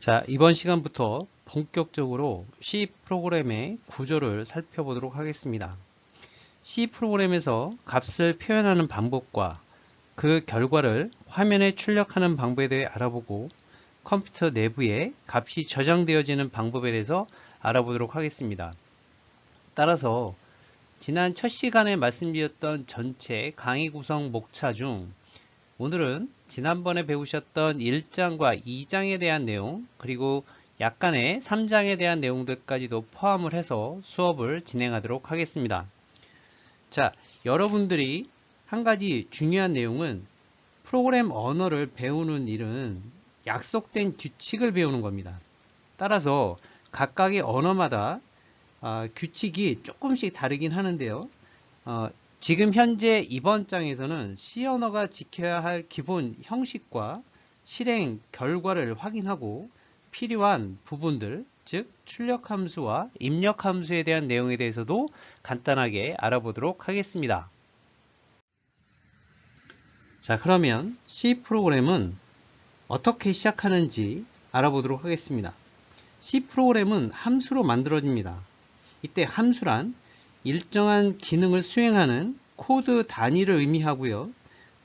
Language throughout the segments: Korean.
자, 이번 시간부터 본격적으로 C 프로그램의 구조를 살펴보도록 하겠습니다. C 프로그램에서 값을 표현하는 방법과 그 결과를 화면에 출력하는 방법에 대해 알아보고 컴퓨터 내부에 값이 저장되어지는 방법에 대해서 알아보도록 하겠습니다. 따라서 지난 첫 시간에 말씀드렸던 전체 강의 구성 목차 중 오늘은 지난번에 배우셨던 1장과 2장에 대한 내용, 그리고 약간의 3장에 대한 내용들까지도 포함을 해서 수업을 진행하도록 하겠습니다. 자, 여러분들이 한 가지 중요한 내용은 프로그램 언어를 배우는 일은 약속된 규칙을 배우는 겁니다. 따라서 각각의 언어마다 규칙이 조금씩 다르긴 하는데요. 지금 현재 이번 장에서는 C 언어가 지켜야 할 기본 형식과 실행 결과를 확인하고 필요한 부분들, 즉 출력 함수와 입력 함수에 대한 내용에 대해서도 간단하게 알아보도록 하겠습니다. 자, 그러면 C 프로그램은 어떻게 시작하는지 알아보도록 하겠습니다. C 프로그램은 함수로 만들어집니다. 이때 함수란 일정한 기능을 수행하는 코드 단위를 의미하고요.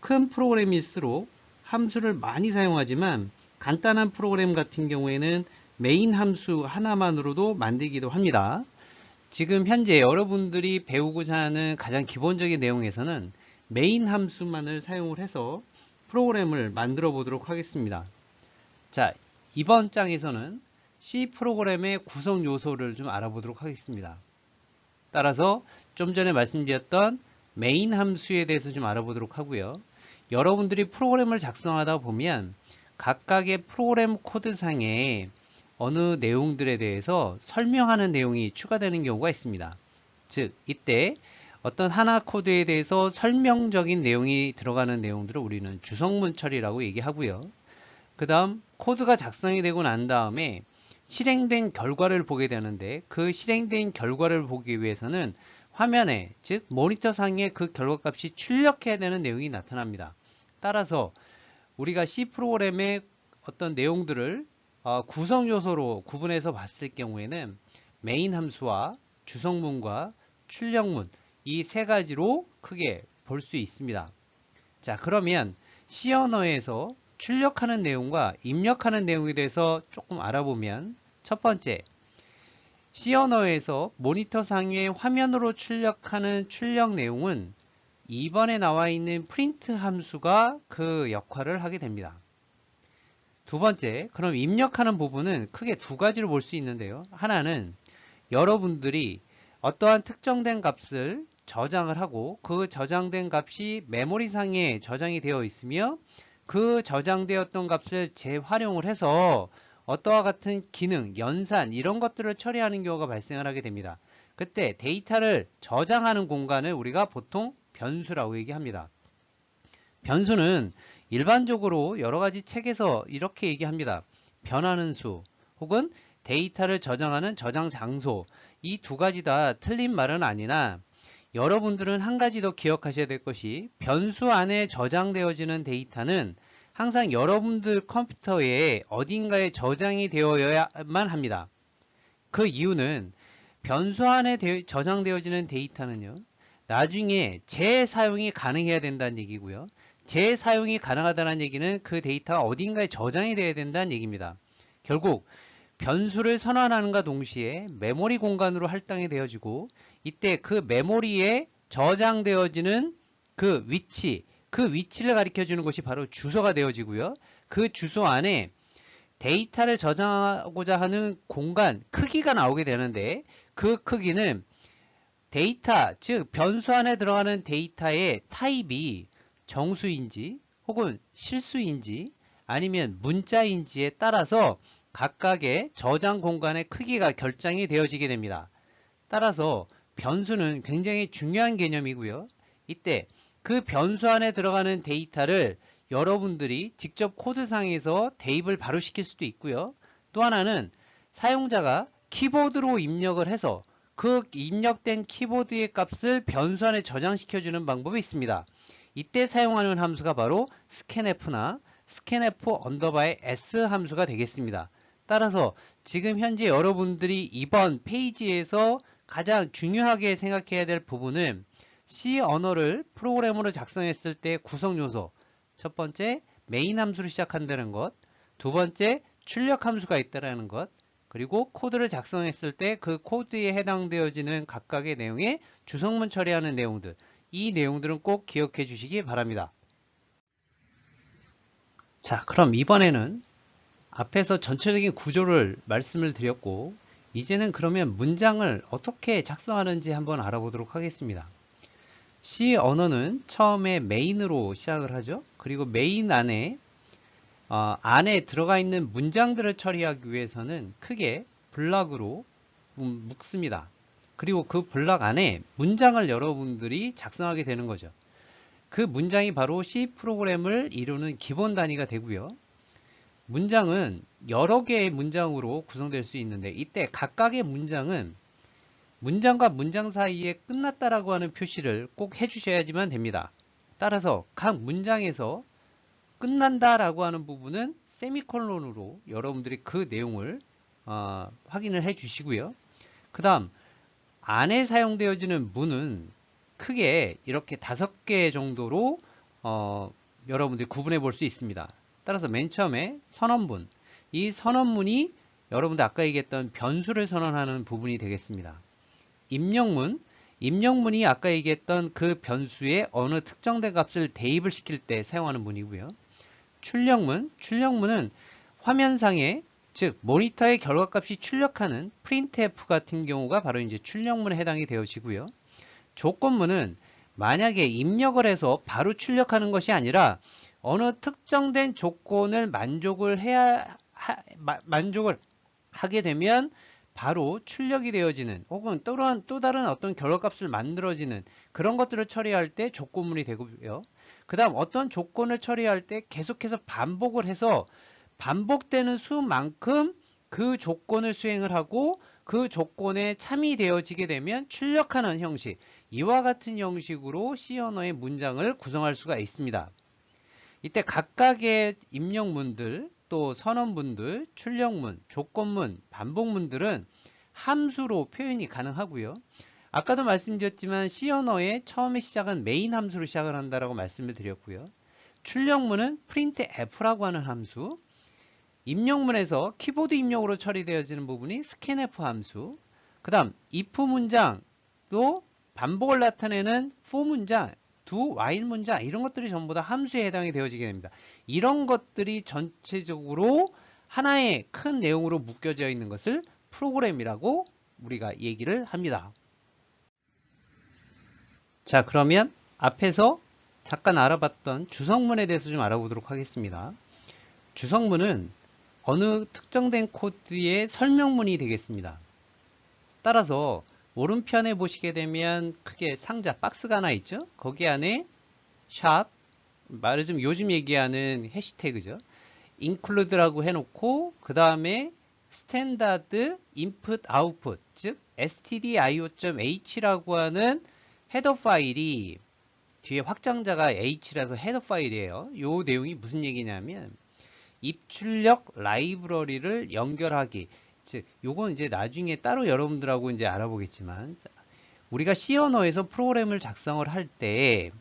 큰 프로그램일수록 함수를 많이 사용하지만 간단한 프로그램 같은 경우에는 메인 함수 하나만으로도 만들기도 합니다. 지금 현재 여러분들이 배우고자 하는 가장 기본적인 내용에서는 메인 함수만을 사용을 해서 프로그램을 만들어 보도록 하겠습니다. 자, 이번 장에서는 C 프로그램의 구성 요소를 좀 알아보도록 하겠습니다. 따라서 좀 전에 말씀드렸던 메인 함수에 대해서 좀 알아보도록 하고요. 여러분들이 프로그램을 작성하다 보면 각각의 프로그램 코드상에 어느 내용들에 대해서 설명하는 내용이 추가되는 경우가 있습니다. 즉, 이때 어떤 하나 코드에 대해서 설명적인 내용이 들어가는 내용들을 우리는 주성문 처리라고 얘기하고요. 그 다음 코드가 작성이 되고 난 다음에 실행된 결과를 보게 되는데, 그 실행된 결과를 보기 위해서는 화면에, 즉 모니터 상에 그 결과값이 출력해야 되는 내용이 나타납니다. 따라서 우리가 C 프로그램의 어떤 내용들을 구성 요소로 구분해서 봤을 경우에는 메인 함수와 주성문과 출력문, 이 세 가지로 크게 볼 수 있습니다. 자, 그러면 C 언어에서 출력하는 내용과 입력하는 내용에 대해서 조금 알아보면, 첫 번째, C 언어에서 모니터 상의 화면으로 출력하는 출력 내용은 2번에 나와 있는 프린트 함수가 그 역할을 하게 됩니다. 두 번째, 그럼 입력하는 부분은 크게 두 가지로 볼 수 있는데요. 하나는 여러분들이 어떠한 특정된 값을 저장을 하고 그 저장된 값이 메모리상에 저장이 되어 있으며 그 저장되었던 값을 재활용을 해서 어떠와 같은 기능, 연산 이런 것들을 처리하는 경우가 발생을 하게 됩니다. 그때 데이터를 저장하는 공간을 우리가 보통 변수라고 얘기합니다. 변수는 일반적으로 여러 가지 책에서 이렇게 얘기합니다. 변하는 수 혹은 데이터를 저장하는 저장 장소, 이 두 가지 다 틀린 말은 아니나 여러분들은 한 가지 더 기억하셔야 될 것이, 변수 안에 저장되어지는 데이터는 항상 여러분들 컴퓨터에 어딘가에 저장이 되어야만 합니다. 그 이유는 변수 안에 저장되어지는 데이터는요, 나중에 재사용이 가능해야 된다는 얘기고요. 재사용이 가능하다는 얘기는 그 데이터가 어딘가에 저장이 되어야 된다는 얘기입니다. 결국 변수를 선언하는가 동시에 메모리 공간으로 할당이 되어지고, 이때 그 메모리에 저장되어지는 그 위치를 가리켜 주는 것이 바로 주소가 되어지고요. 그 주소 안에 데이터를 저장하고자 하는 공간 크기가 나오게 되는데, 그 크기는 데이터, 즉 변수 안에 들어가는 데이터의 타입이 정수인지 혹은 실수인지 아니면 문자인지에 따라서 각각의 저장 공간의 크기가 결정이 되어지게 됩니다. 따라서 변수는 굉장히 중요한 개념이고요. 이때 그 변수 안에 들어가는 데이터를 여러분들이 직접 코드상에서 대입을 바로 시킬 수도 있고요. 또 하나는 사용자가 키보드로 입력을 해서 그 입력된 키보드의 값을 변수 안에 저장시켜주는 방법이 있습니다. 이때 사용하는 함수가 바로 scanf나 scanf_s 함수가 되겠습니다. 따라서 지금 현재 여러분들이 이번 페이지에서 가장 중요하게 생각해야 될 부분은 C 언어를 프로그램으로 작성했을 때 구성 요소. 첫 번째, 메인 함수로 시작한다는 것. 두 번째, 출력 함수가 있다는 것. 그리고 코드를 작성했을 때 그 코드에 해당되어지는 각각의 내용에 주성문 처리하는 내용들. 이 내용들은 꼭 기억해 주시기 바랍니다. 자, 그럼 이번에는 앞에서 전체적인 구조를 말씀을 드렸고, 이제는 그러면 문장을 어떻게 작성하는지 한번 알아보도록 하겠습니다. C 언어는 처음에 메인으로 시작을 하죠. 그리고 메인 안에 들어가 있는 문장들을 처리하기 위해서는 크게 블럭으로 묶습니다. 그리고 그 블럭 안에 문장을 여러분들이 작성하게 되는 거죠. 그 문장이 바로 C 프로그램을 이루는 기본 단위가 되고요. 문장은 여러 개의 문장으로 구성될 수 있는데, 이때 각각의 문장은 문장과 문장 사이에 끝났다라고 하는 표시를 꼭 해주셔야지만 됩니다. 따라서 각 문장에서 끝난다라고 하는 부분은 세미콜론으로 여러분들이 그 내용을 확인을 해 주시고요. 그 다음 안에 사용되어지는 문은 크게 이렇게 5개 정도로 여러분들이 구분해 볼 수 있습니다. 따라서 맨 처음에 선언문, 이 선언문이 여러분들 아까 얘기했던 변수를 선언하는 부분이 되겠습니다. 입력문, 입력문이 아까 얘기했던 그 변수에 어느 특정된 값을 대입을 시킬 때 사용하는 문이고요. 출력문, 출력문은 화면상에 즉 모니터의 결과값이 출력하는 printf 같은 경우가 바로 이제 출력문에 해당이 되어지고요. 조건문은 만약에 입력을 해서 바로 출력하는 것이 아니라 어느 특정된 조건을 만족을 하게 되면 바로 출력이 되어지는 혹은 또 다른 어떤 결과값을 만들어지는 그런 것들을 처리할 때 조건문이 되고요. 그 다음 어떤 조건을 처리할 때 계속해서 반복을 해서 반복되는 수만큼 그 조건을 수행을 하고 그 조건에 참이되어지게 되면 출력하는 형식, 이와 같은 형식으로 C 언어의 문장을 구성할 수가 있습니다. 이때 각각의 입력문들, 또 선언문들, 출력문, 조건문, 반복문들은 함수로 표현이 가능하고요. 아까도 말씀드렸지만 C 언어의 처음에 시작은 메인 함수로 시작을 한다라고 말씀을 드렸고요. 출력문은 printf라고 하는 함수, 입력문에서 키보드 입력으로 처리되어지는 부분이 scanf 함수, 그 다음 if 문장도 반복을 나타내는 for 문장, do while 문장, 이런 것들이 전부 다 함수에 해당이 되어지게 됩니다. 이런 것들이 전체적으로 하나의 큰 내용으로 묶여져 있는 것을 프로그램이라고 우리가 얘기를 합니다. 자, 그러면 앞에서 잠깐 알아봤던 주성문에 대해서 좀 알아보도록 하겠습니다. 주성문은 어느 특정된 코드의 설명문이 되겠습니다. 따라서 오른편에 보시게 되면 크게 상자, 박스가 하나 있죠? 거기 안에 샵, 말하자면 요즘 얘기하는 해시태그죠. include라고 해놓고 그 다음에 스탠다드 인풋 아웃풋, 즉 stdio.h라고 하는 헤더 파일이 뒤에 확장자가 h라서 헤더 파일이에요. 요 내용이 무슨 얘기냐면 입출력 라이브러리를 연결하기. 즉, 요건 이제 나중에 따로 여러분들하고 이제 알아보겠지만, 우리가 C 언어에서 프로그램을 작성을 할 때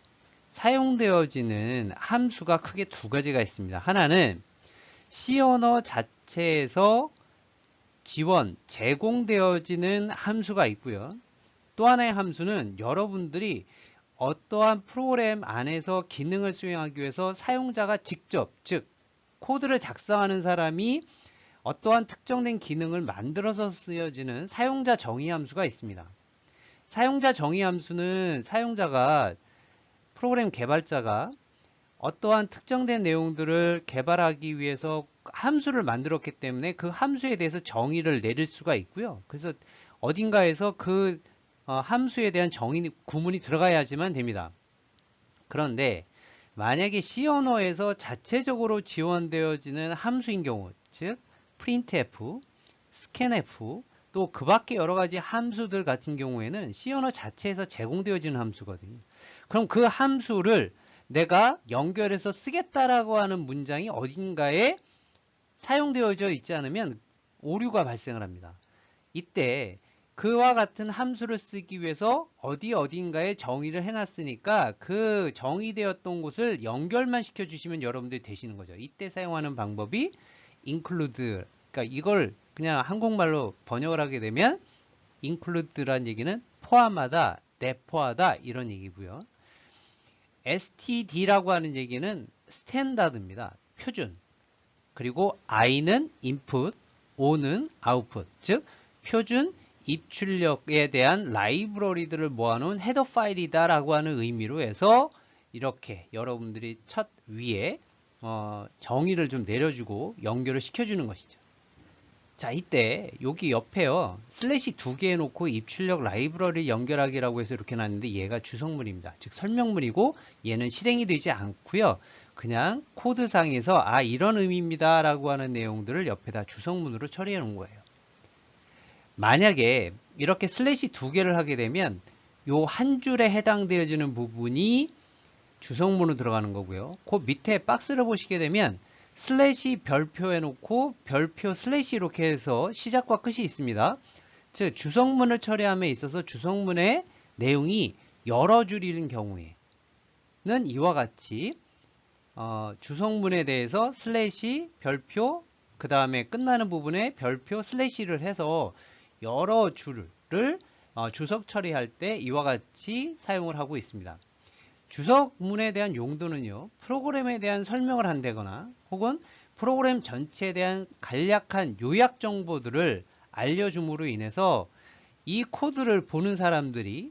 사용되어지는 함수가 크게 두 가지가 있습니다. 하나는 C 언어 자체에서 제공되어지는 함수가 있고요. 또 하나의 함수는 여러분들이 어떠한 프로그램 안에서 기능을 수행하기 위해서 사용자가 직접, 즉 코드를 작성하는 사람이 어떠한 특정된 기능을 만들어서 쓰여지는 사용자 정의 함수가 있습니다. 사용자 정의 함수는 프로그램 개발자가 어떠한 특정된 내용들을 개발하기 위해서 함수를 만들었기 때문에 그 함수에 대해서 정의를 내릴 수가 있고요. 그래서 어딘가에서 그 함수에 대한 정의 구문이 들어가야지만 됩니다. 그런데 만약에 C 언어에서 자체적으로 지원되어지는 함수인 경우, 즉 printf, scanf, 또 그 밖에 여러 가지 함수들 같은 경우에는 C 언어 자체에서 제공되어지는 함수거든요. 그럼 그 함수를 내가 연결해서 쓰겠다라고 하는 문장이 어딘가에 사용되어져 있지 않으면 오류가 발생을 합니다. 이때 그와 같은 함수를 쓰기 위해서 어딘가에 정의를 해놨으니까 그 정의되었던 곳을 연결만 시켜주시면 여러분들이 되시는 거죠. 이때 사용하는 방법이 include, 그러니까 이걸 그냥 한국말로 번역을 하게 되면 include란 얘기는 포함하다, 내포하다 이런 얘기고요. std라고 하는 얘기는 스탠다드입니다. 표준. 그리고 i는 input, o는 output, 즉 표준 입출력에 대한 라이브러리들을 모아놓은 헤더 파일이다 라고 하는 의미로 해서 이렇게 여러분들이 첫 위에 정의를 좀 내려주고 연결을 시켜주는 것이죠. 자, 이때 여기 옆에요 슬래시 2개 해놓고 입출력 라이브러리 연결하기라고 해서 이렇게 놨는데 얘가 주석문입니다. 즉 설명문이고 얘는 실행이 되지 않고요. 그냥 코드상에서 이런 의미입니다 라고 하는 내용들을 옆에다 주석문으로 처리해 놓은 거예요. 만약에 이렇게 슬래시 2개를 하게 되면 요 한 줄에 해당되어지는 부분이 주석문으로 들어가는 거고요. 그 밑에 박스를 보시게 되면 슬래시 별표 해놓고 별표 슬래시 이렇게 해서 시작과 끝이 있습니다. 즉 주석문을 처리함에 있어서 주석문의 내용이 여러 줄인 경우에는 이와 같이 주석문에 대해서 슬래시 별표 그 다음에 끝나는 부분에 별표 슬래시를 해서 여러 줄을 주석 처리할 때 이와 같이 사용을 하고 있습니다. 주석문에 대한 용도는요, 프로그램에 대한 설명을 한다거나 혹은 프로그램 전체에 대한 간략한 요약 정보들을 알려줌으로 인해서 이 코드를 보는 사람들이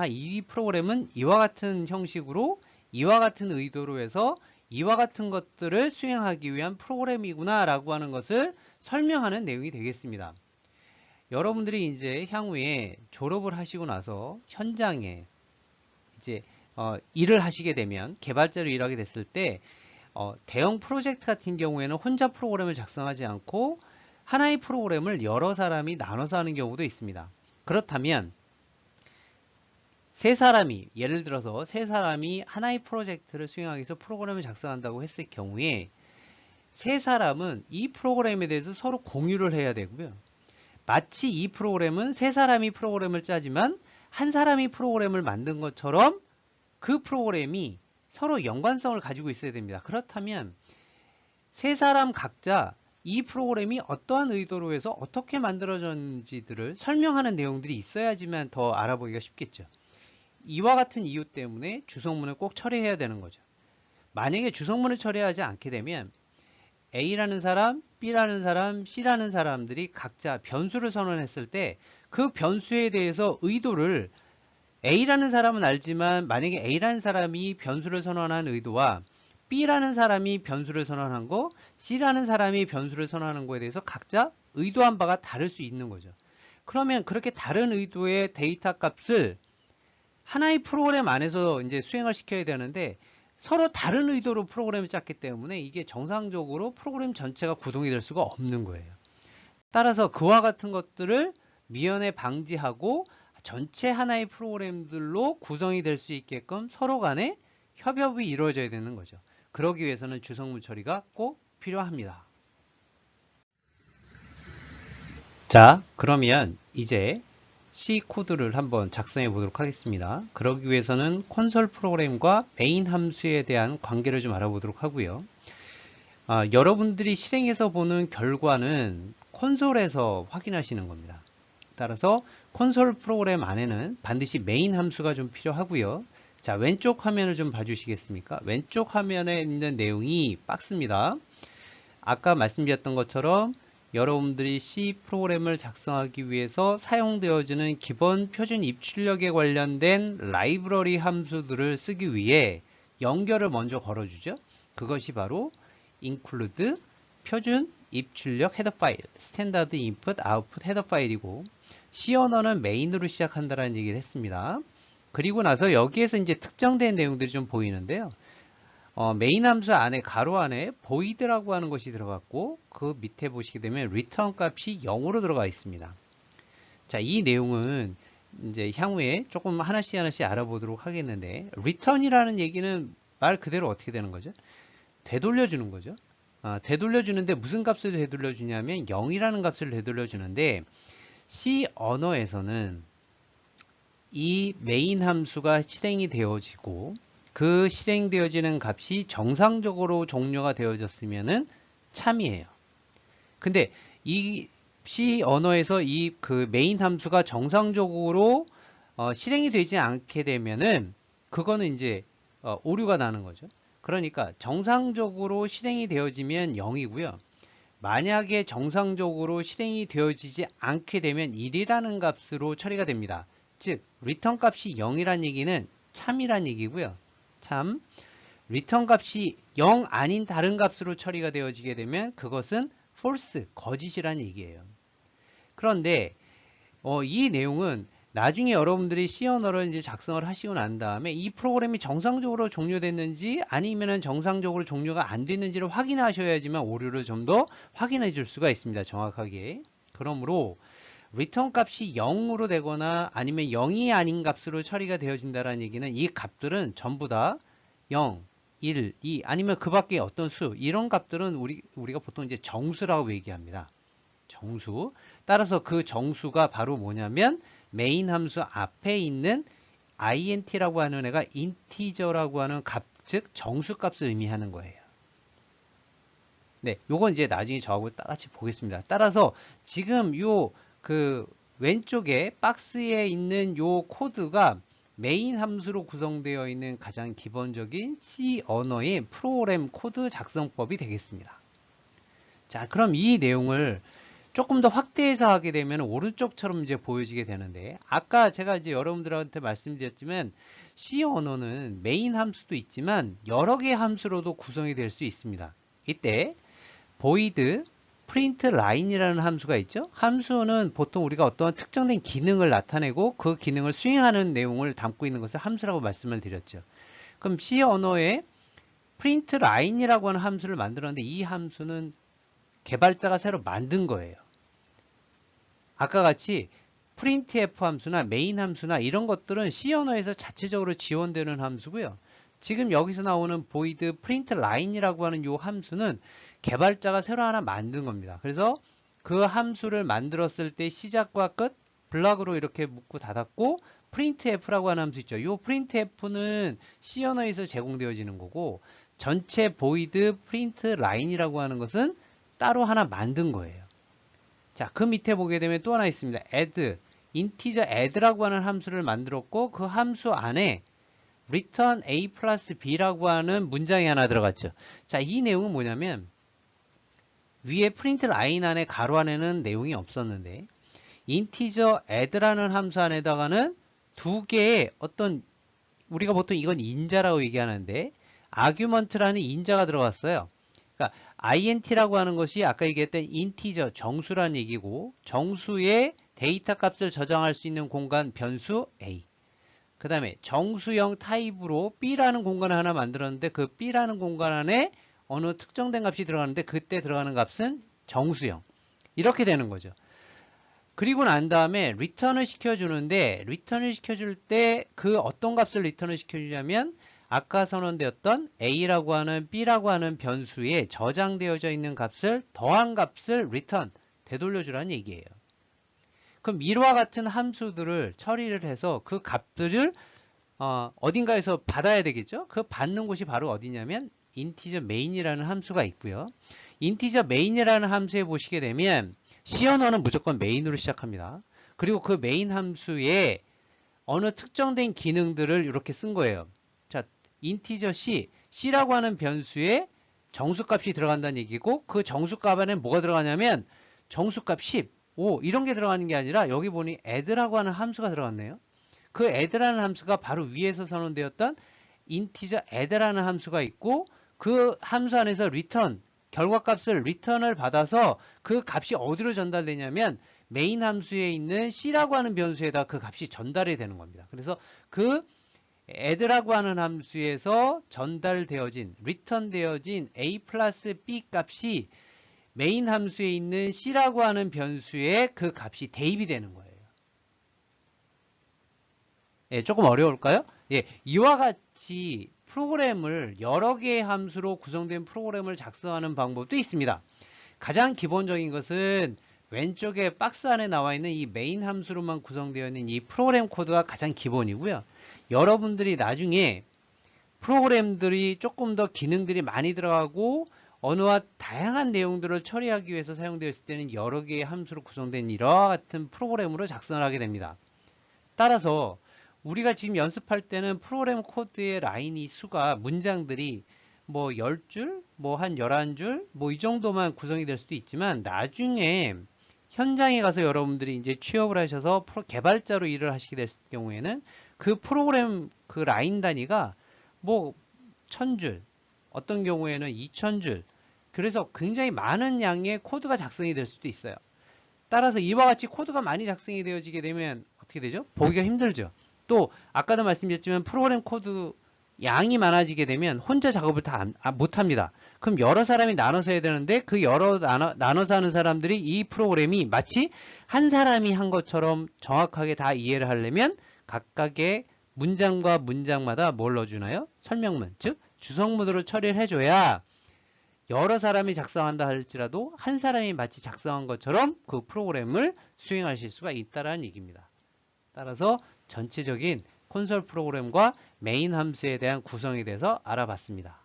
이 프로그램은 이와 같은 형식으로 이와 같은 의도로 해서 이와 같은 것들을 수행하기 위한 프로그램이구나 라고 하는 것을 설명하는 내용이 되겠습니다. 여러분들이 이제 향후에 졸업을 하시고 나서 현장에 이제 일을 하시게 되면 개발자로 일하게 됐을 때 대형 프로젝트 같은 경우에는 혼자 프로그램을 작성하지 않고 하나의 프로그램을 여러 사람이 나눠서 하는 경우도 있습니다. 그렇다면 예를 들어서 세 사람이 하나의 프로젝트를 수행하기 위해서 프로그램을 작성한다고 했을 경우에 세 사람은 이 프로그램에 대해서 서로 공유를 해야 되고요. 마치 이 프로그램은 세 사람이 프로그램을 짜지만 한 사람이 프로그램을 만든 것처럼 그 프로그램이 서로 연관성을 가지고 있어야 됩니다. 그렇다면 세 사람 각자 이 프로그램이 어떠한 의도로 해서 어떻게 만들어졌는지들을 설명하는 내용들이 있어야지만 더 알아보기가 쉽겠죠. 이와 같은 이유 때문에 주석문을 꼭 처리해야 되는 거죠. 만약에 주석문을 처리하지 않게 되면 A라는 사람, B라는 사람, C라는 사람들이 각자 변수를 선언했을 때 그 변수에 대해서 의도를 A라는 사람은 알지만 만약에 A라는 사람이 변수를 선언한 의도와 B라는 사람이 변수를 선언한 거, C라는 사람이 변수를 선언하는 거에 대해서 각자 의도한 바가 다를 수 있는 거죠. 그러면 그렇게 다른 의도의 데이터 값을 하나의 프로그램 안에서 이제 수행을 시켜야 되는데 서로 다른 의도로 프로그램을 짰기 때문에 이게 정상적으로 프로그램 전체가 구동이 될 수가 없는 거예요. 따라서 그와 같은 것들을 미연에 방지하고 전체 하나의 프로그램들로 구성이 될 수 있게끔 서로 간에 협업이 이루어져야 되는 거죠. 그러기 위해서는 주석문 처리가 꼭 필요합니다. 자, 그러면 이제 C 코드를 한번 작성해 보도록 하겠습니다. 그러기 위해서는 콘솔 프로그램과 메인 함수에 대한 관계를 좀 알아보도록 하고요. 여러분들이 실행해서 보는 결과는 콘솔에서 확인하시는 겁니다. 따라서 콘솔 프로그램 안에는 반드시 메인 함수가 좀 필요하고요. 자, 왼쪽 화면을 좀 봐주시겠습니까? 왼쪽 화면에 있는 내용이 박스입니다. 아까 말씀드렸던 것처럼 여러분들이 C 프로그램을 작성하기 위해서 사용되어지는 기본 표준 입출력에 관련된 라이브러리 함수들을 쓰기 위해 연결을 먼저 걸어주죠. 그것이 바로 include 표준 입출력 헤더 파일, 스탠다드 인풋 아웃풋 헤더 파일이고 C 언어는 메인으로 시작한다는 얘기를 했습니다. 그리고 나서 여기에서 이제 특정된 내용들이 좀 보이는데요. 메인 함수 안에 가로 안에 void라고 하는 것이 들어갔고 그 밑에 보시게 되면 return 값이 0으로 들어가 있습니다. 자, 이 내용은 이제 향후에 조금 하나씩 알아보도록 하겠는데 return이라는 얘기는 말 그대로 어떻게 되는 거죠? 되돌려주는 거죠. 되돌려주는데 무슨 값을 되돌려주냐면 0이라는 값을 되돌려주는데 C 언어에서는 이 메인 함수가 실행이 되어지고 그 실행되어지는 값이 정상적으로 종료가 되어졌으면은 참이에요. 근데 이 C 언어에서 이 그 메인 함수가 정상적으로 실행이 되지 않게 되면은 그거는 이제 오류가 나는 거죠. 그러니까 정상적으로 실행이 되어지면 0이고요. 만약에 정상적으로 실행이 되어지지 않게 되면 1이라는 값으로 처리가 됩니다. 즉 리턴 값이 0이란 얘기는 참이란 얘기고요. 참 리턴 값이 0 아닌 다른 값으로 처리가 되어지게 되면 그것은 false, 거짓이란 얘기예요. 그런데 이 내용은 나중에 여러분들이 C 언어를 이제 작성을 하시고 난 다음에 이 프로그램이 정상적으로 종료됐는지 아니면은 정상적으로 종료가 안 됐는지를 확인하셔야지만 오류를 좀 더 확인해 줄 수가 있습니다. 정확하게. 그러므로 리턴 값이 0으로 되거나 아니면 0이 아닌 값으로 처리가 되어진다는 얘기는 이 값들은 전부 다 0, 1, 2 아니면 그 밖에 어떤 수 이런 값들은 우리가 보통 이제 정수라고 얘기합니다. 정수. 따라서 그 정수가 바로 뭐냐면 메인 함수 앞에 있는 int라고 하는 애가 인티저라고 하는 값, 즉 정수값을 의미하는 거예요. 네, 요건 이제 나중에 저하고 똑같이 보겠습니다. 따라서 지금 요 그 왼쪽에 박스에 있는 요 코드가 메인 함수로 구성되어 있는 가장 기본적인 C 언어의 프로그램 코드 작성법이 되겠습니다. 자, 그럼 이 내용을 조금 더 확대해서 하게 되면 오른쪽처럼 이제 보여지게 되는데, 아까 제가 이제 여러분들한테 말씀드렸지만 C 언어는 메인 함수도 있지만 여러 개의 함수로도 구성이 될 수 있습니다. 이때 void print line이라는 함수가 있죠. 함수는 보통 우리가 어떤 특정된 기능을 나타내고 그 기능을 수행하는 내용을 담고 있는 것을 함수라고 말씀을 드렸죠. 그럼 C 언어에 print line이라고 하는 함수를 만들었는데 이 함수는 개발자가 새로 만든 거예요. 아까 같이 printf 함수나 main 함수나 이런 것들은 C 언어에서 자체적으로 지원되는 함수고요. 지금 여기서 나오는 void print line이라고 하는 이 함수는 개발자가 새로 하나 만든 겁니다. 그래서 그 함수를 만들었을 때 시작과 끝 블락으로 이렇게 묶고 닫았고 printf라고 하는 함수 있죠. 이 printf는 C 언어에서 제공되어지는 거고 전체 void print line이라고 하는 것은 따로 하나 만든 거예요. 자, 그 밑에 보게 되면 또 하나 있습니다. add, integer add라고 하는 함수를 만들었고 그 함수 안에 return a 플러스 b라고 하는 문장이 하나 들어갔죠. 자, 이 내용은 뭐냐면 위에 print line 안에 가로 안에는 내용이 없었는데 integer add라는 함수 안에다가는 두 개의 어떤 우리가 보통 이건 인자라고 얘기하는데 argument라는 인자가 들어갔어요. 그러니까 int라고 하는 것이 아까 얘기했던 integer 정수라는 얘기고 정수의 데이터 값을 저장할 수 있는 공간 변수 a. 그 다음에 정수형 타입으로 b라는 공간을 하나 만들었는데 그 b라는 공간 안에 어느 특정된 값이 들어가는데 그때 들어가는 값은 정수형. 이렇게 되는 거죠. 그리고 난 다음에 리턴을 시켜주는데 리턴을 시켜줄 때 그 어떤 값을 리턴을 시켜주냐면 아까 선언되었던 a라고 하는 b라고 하는 변수에 저장되어져 있는 값을 더한 값을 return 되돌려주라는 얘기예요. 그럼 이와 같은 함수들을 처리를 해서 그 값들을 어딘가에서 받아야 되겠죠. 그 받는 곳이 바로 어디냐면 integer main이라는 함수가 있고요. integer main이라는 함수에 보시게 되면 C 언어는 무조건 main으로 시작합니다. 그리고 그 main 함수에 어느 특정된 기능들을 이렇게 쓴 거예요. 자, integer c라고 하는 변수에 정수값이 들어간다는 얘기고 그 정수값 안에 뭐가 들어가냐면 정수값 10, 5 이런 게 들어가는 게 아니라 여기 보니 add라고 하는 함수가 들어갔네요. 그 add라는 함수가 바로 위에서 선언되었던 integer add라는 함수가 있고 그 함수 안에서 return 결과값을 return을 받아서 그 값이 어디로 전달되냐면 메인 함수에 있는 c라고 하는 변수에다 그 값이 전달이 되는 겁니다. 그래서 그 add라고 하는 함수에서 전달되어진 return 되어진 a 플러스 b 값이 메인 함수에 있는 c라고 하는 변수에 그 값이 대입이 되는 거예요. 예, 조금 어려울까요? 예, 이와 같이 프로그램을 여러 개의 함수로 구성된 프로그램을 작성하는 방법도 있습니다. 가장 기본적인 것은 왼쪽에 박스 안에 나와 있는 이 메인 함수로만 구성되어 있는 이 프로그램 코드가 가장 기본이고요. 여러분들이 나중에 프로그램들이 조금 더 기능들이 많이 들어가고 언어와 다양한 내용들을 처리하기 위해서 사용되어 있을 때는 여러 개의 함수로 구성된 이와 같은 프로그램으로 작성을 하게 됩니다. 따라서 우리가 지금 연습할 때는 프로그램 코드의 라인이 수가 문장들이 뭐 10줄, 뭐 한 11줄, 뭐 이 정도만 구성이 될 수도 있지만 나중에 현장에 가서 여러분들이 이제 취업을 하셔서 개발자로 일을 하시게 됐을 경우에는 그 프로그램 그 라인 단위가 뭐 1000줄, 어떤 경우에는 2000줄, 그래서 굉장히 많은 양의 코드가 작성이 될 수도 있어요. 따라서 이와 같이 코드가 많이 작성이 되어지게 되면 어떻게 되죠? 보기가 힘들죠. 또 아까도 말씀드렸지만 프로그램 코드 양이 많아지게 되면 혼자 작업을 다 못합니다. 그럼 여러 사람이 나눠서 해야 되는데 그 여러 나눠서 하는 사람들이 이 프로그램이 마치 한 사람이 한 것처럼 정확하게 다 이해를 하려면 각각의 문장과 문장마다 뭘 넣어주나요? 설명문, 즉 주석문으로 처리를 해줘야 여러 사람이 작성한다 할지라도 한 사람이 마치 작성한 것처럼 그 프로그램을 수행하실 수가 있다는 얘기입니다. 따라서 전체적인 콘솔 프로그램과 메인 함수에 대한 구성에 대해서 알아봤습니다.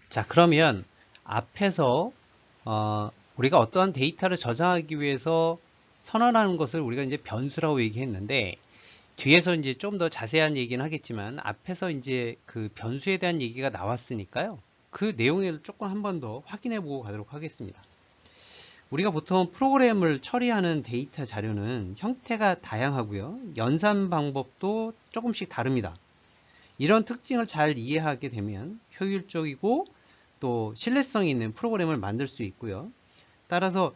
자, 그러면 앞에서 우리가 어떠한 데이터를 저장하기 위해서 선언하는 것을 우리가 이제 변수라고 얘기했는데 뒤에서 이제 좀 더 자세한 얘기는 하겠지만 앞에서 이제 그 변수에 대한 얘기가 나왔으니까요. 그 내용을 조금 한 번 더 확인해 보고 가도록 하겠습니다. 우리가 보통 프로그램을 처리하는 데이터 자료는 형태가 다양하고요. 연산 방법도 조금씩 다릅니다. 이런 특징을 잘 이해하게 되면 효율적이고 또 신뢰성이 있는 프로그램을 만들 수 있고요. 따라서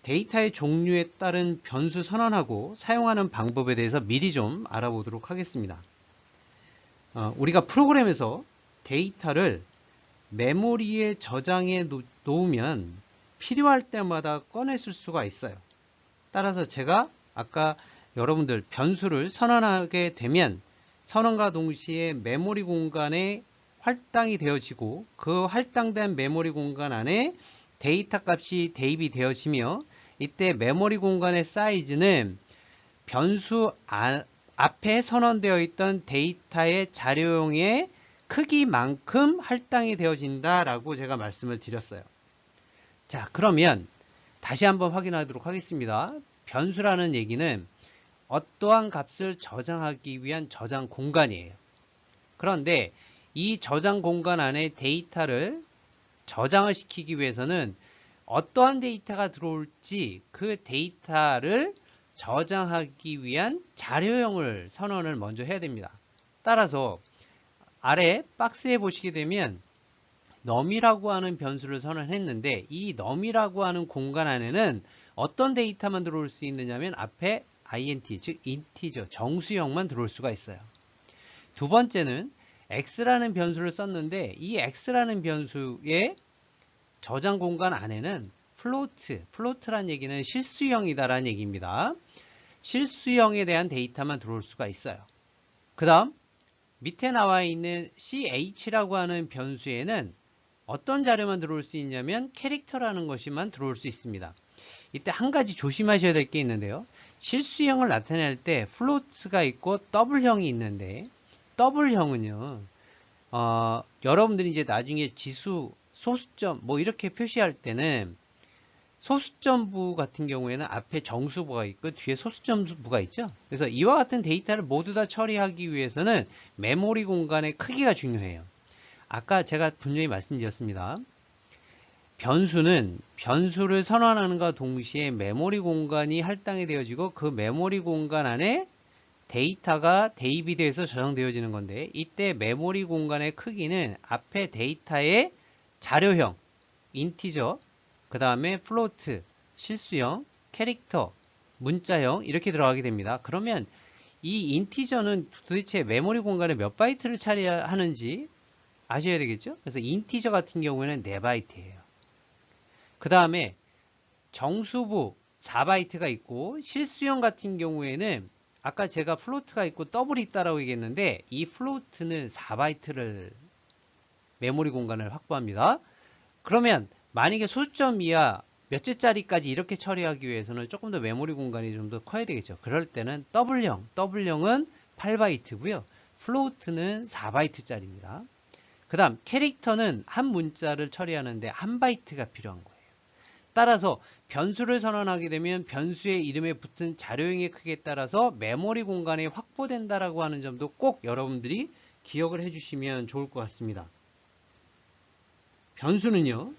데이터의 종류에 따른 변수 선언하고 사용하는 방법에 대해서 미리 좀 알아보도록 하겠습니다. 우리가 프로그램에서 데이터를 메모리에 저장해 놓으면 필요할 때마다 꺼내 쓸 수가 있어요. 따라서 제가 아까 여러분들 변수를 선언하게 되면 선언과 동시에 메모리 공간에 할당이 되어지고 그 할당된 메모리 공간 안에 데이터 값이 대입이 되어지며 이때 메모리 공간의 사이즈는 변수 앞에 선언되어 있던 데이터의 자료용의 크기만큼 할당이 되어진다라고 제가 말씀을 드렸어요. 자, 그러면 다시 한번 확인하도록 하겠습니다. 변수라는 얘기는 어떠한 값을 저장하기 위한 저장 공간이에요. 그런데 이 저장 공간 안에 데이터를 저장을 시키기 위해서는 어떠한 데이터가 들어올지 그 데이터를 저장하기 위한 자료형을 선언을 먼저 해야 됩니다. 따라서 아래 박스에 보시게 되면 num이라고 하는 변수를 선언했는데 이 num이라고 하는 공간 안에는 어떤 데이터만 들어올 수 있느냐면 앞에 int, 즉 인티저, 정수형만 들어올 수가 있어요. 두 번째는 x라는 변수를 썼는데 이 x라는 변수의 저장 공간 안에는 float라는 얘기는 실수형이다라는 얘기입니다. 실수형에 대한 데이터만 들어올 수가 있어요. 그 다음 밑에 나와 있는 ch라고 하는 변수에는 어떤 자료만 들어올 수 있냐면 캐릭터라는 것이만 들어올 수 있습니다. 이때 한 가지 조심하셔야 될 게 있는데요. 실수형을 나타낼 때 float가 있고 double형이 있는데 double형은요. 여러분들이 이제 나중에 지수, 소수점 뭐 이렇게 표시할 때는 소수점부 같은 경우에는 앞에 정수부가 있고 뒤에 소수점부가 있죠. 그래서 이와 같은 데이터를 모두 다 처리하기 위해서는 메모리 공간의 크기가 중요해요. 아까 제가 분명히 말씀드렸습니다. 변수는 변수를 선언하는과 동시에 메모리 공간이 할당이 되어지고 그 메모리 공간 안에 데이터가 대입이 돼서 저장되어지는 건데 이때 메모리 공간의 크기는 앞에 데이터의 자료형, 인티저, 그 다음에 플로트, 실수형, 캐릭터, 문자형 이렇게 들어가게 됩니다. 그러면 이 인티저는 도대체 메모리 공간에 몇 바이트를 처리하는지 아셔야 되겠죠? 그래서 인티저 같은 경우에는 4바이트예요. 그 다음에 정수부 4바이트가 있고 실수형 같은 경우에는 아까 제가 플로트가 있고 더블이 있다라고 얘기했는데 이 플로트는 4바이트를 메모리 공간을 확보합니다. 그러면 만약에 소수점 이하 몇째짜리까지 이렇게 처리하기 위해서는 조금 더 메모리 공간이 좀 더 커야 되겠죠. 그럴 때는 더블형은 8바이트고요. 플로트는 4바이트짜리입니다. 그 다음 캐릭터는 한 문자를 처리하는데 1바이트가 필요한 거예요. 따라서 변수를 선언하게 되면 변수의 이름에 붙은 자료형의 크기에 따라서 메모리 공간이 확보된다라고 하는 점도 꼭 여러분들이 기억을 해주시면 좋을 것 같습니다. 변수는요,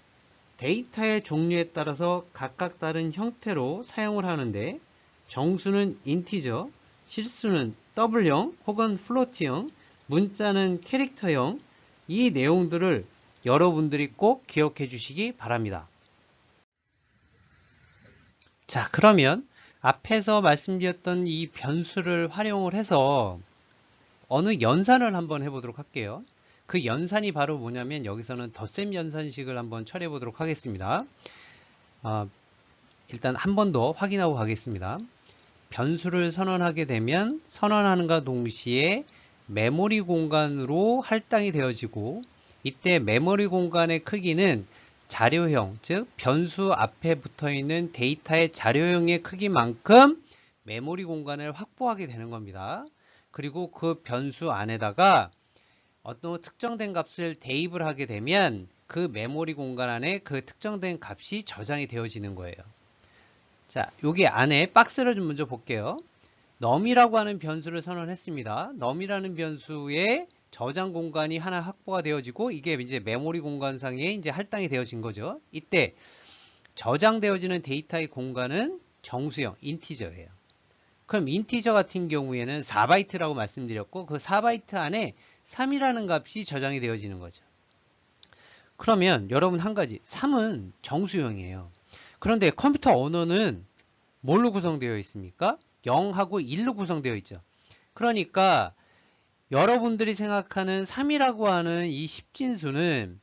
데이터의 종류에 따라서 각각 다른 형태로 사용을 하는데 정수는 인티저, 실수는 더블형 혹은 플로트형, 문자는 캐릭터형, 이 내용들을 여러분들이 꼭 기억해 주시기 바랍니다. 자, 그러면 앞에서 말씀드렸던 이 변수를 활용을 해서 어느 연산을 한번 해보도록 할게요. 그 연산이 바로 뭐냐면 여기서는 덧셈 연산식을 한번 처리해 보도록 하겠습니다. 일단 한 번 더 확인하고 가겠습니다. 변수를 선언하게 되면 선언하는가 동시에 메모리 공간으로 할당이 되어지고 이때 메모리 공간의 크기는 자료형, 즉 변수 앞에 붙어있는 데이터의 자료형의 크기만큼 메모리 공간을 확보하게 되는 겁니다. 그리고 그 변수 안에다가 어떤 특정된 값을 대입을 하게 되면 그 메모리 공간 안에 그 특정된 값이 저장이 되어지는 거예요. 자, 여기 안에 박스를 좀 먼저 볼게요. num이라고 하는 변수를 선언했습니다. num이라는 변수에 저장 공간이 하나 확보가 되어지고 이게 이제 메모리 공간상에 이제 할당이 되어진 거죠. 이때 저장되어지는 데이터의 공간은 정수형, 인티저예요. 그럼 인티저 같은 경우에는 4바이트라고 말씀드렸고 그 4바이트 안에 3이라는 값이 저장이 되어지는 거죠. 그러면 여러분 한 가지, 3은 정수형이에요. 그런데 컴퓨터 언어는 뭘로 구성되어 있습니까? 0하고 1로 구성되어 있죠. 그러니까 여러분들이 생각하는 3이라고 하는 이 10진수는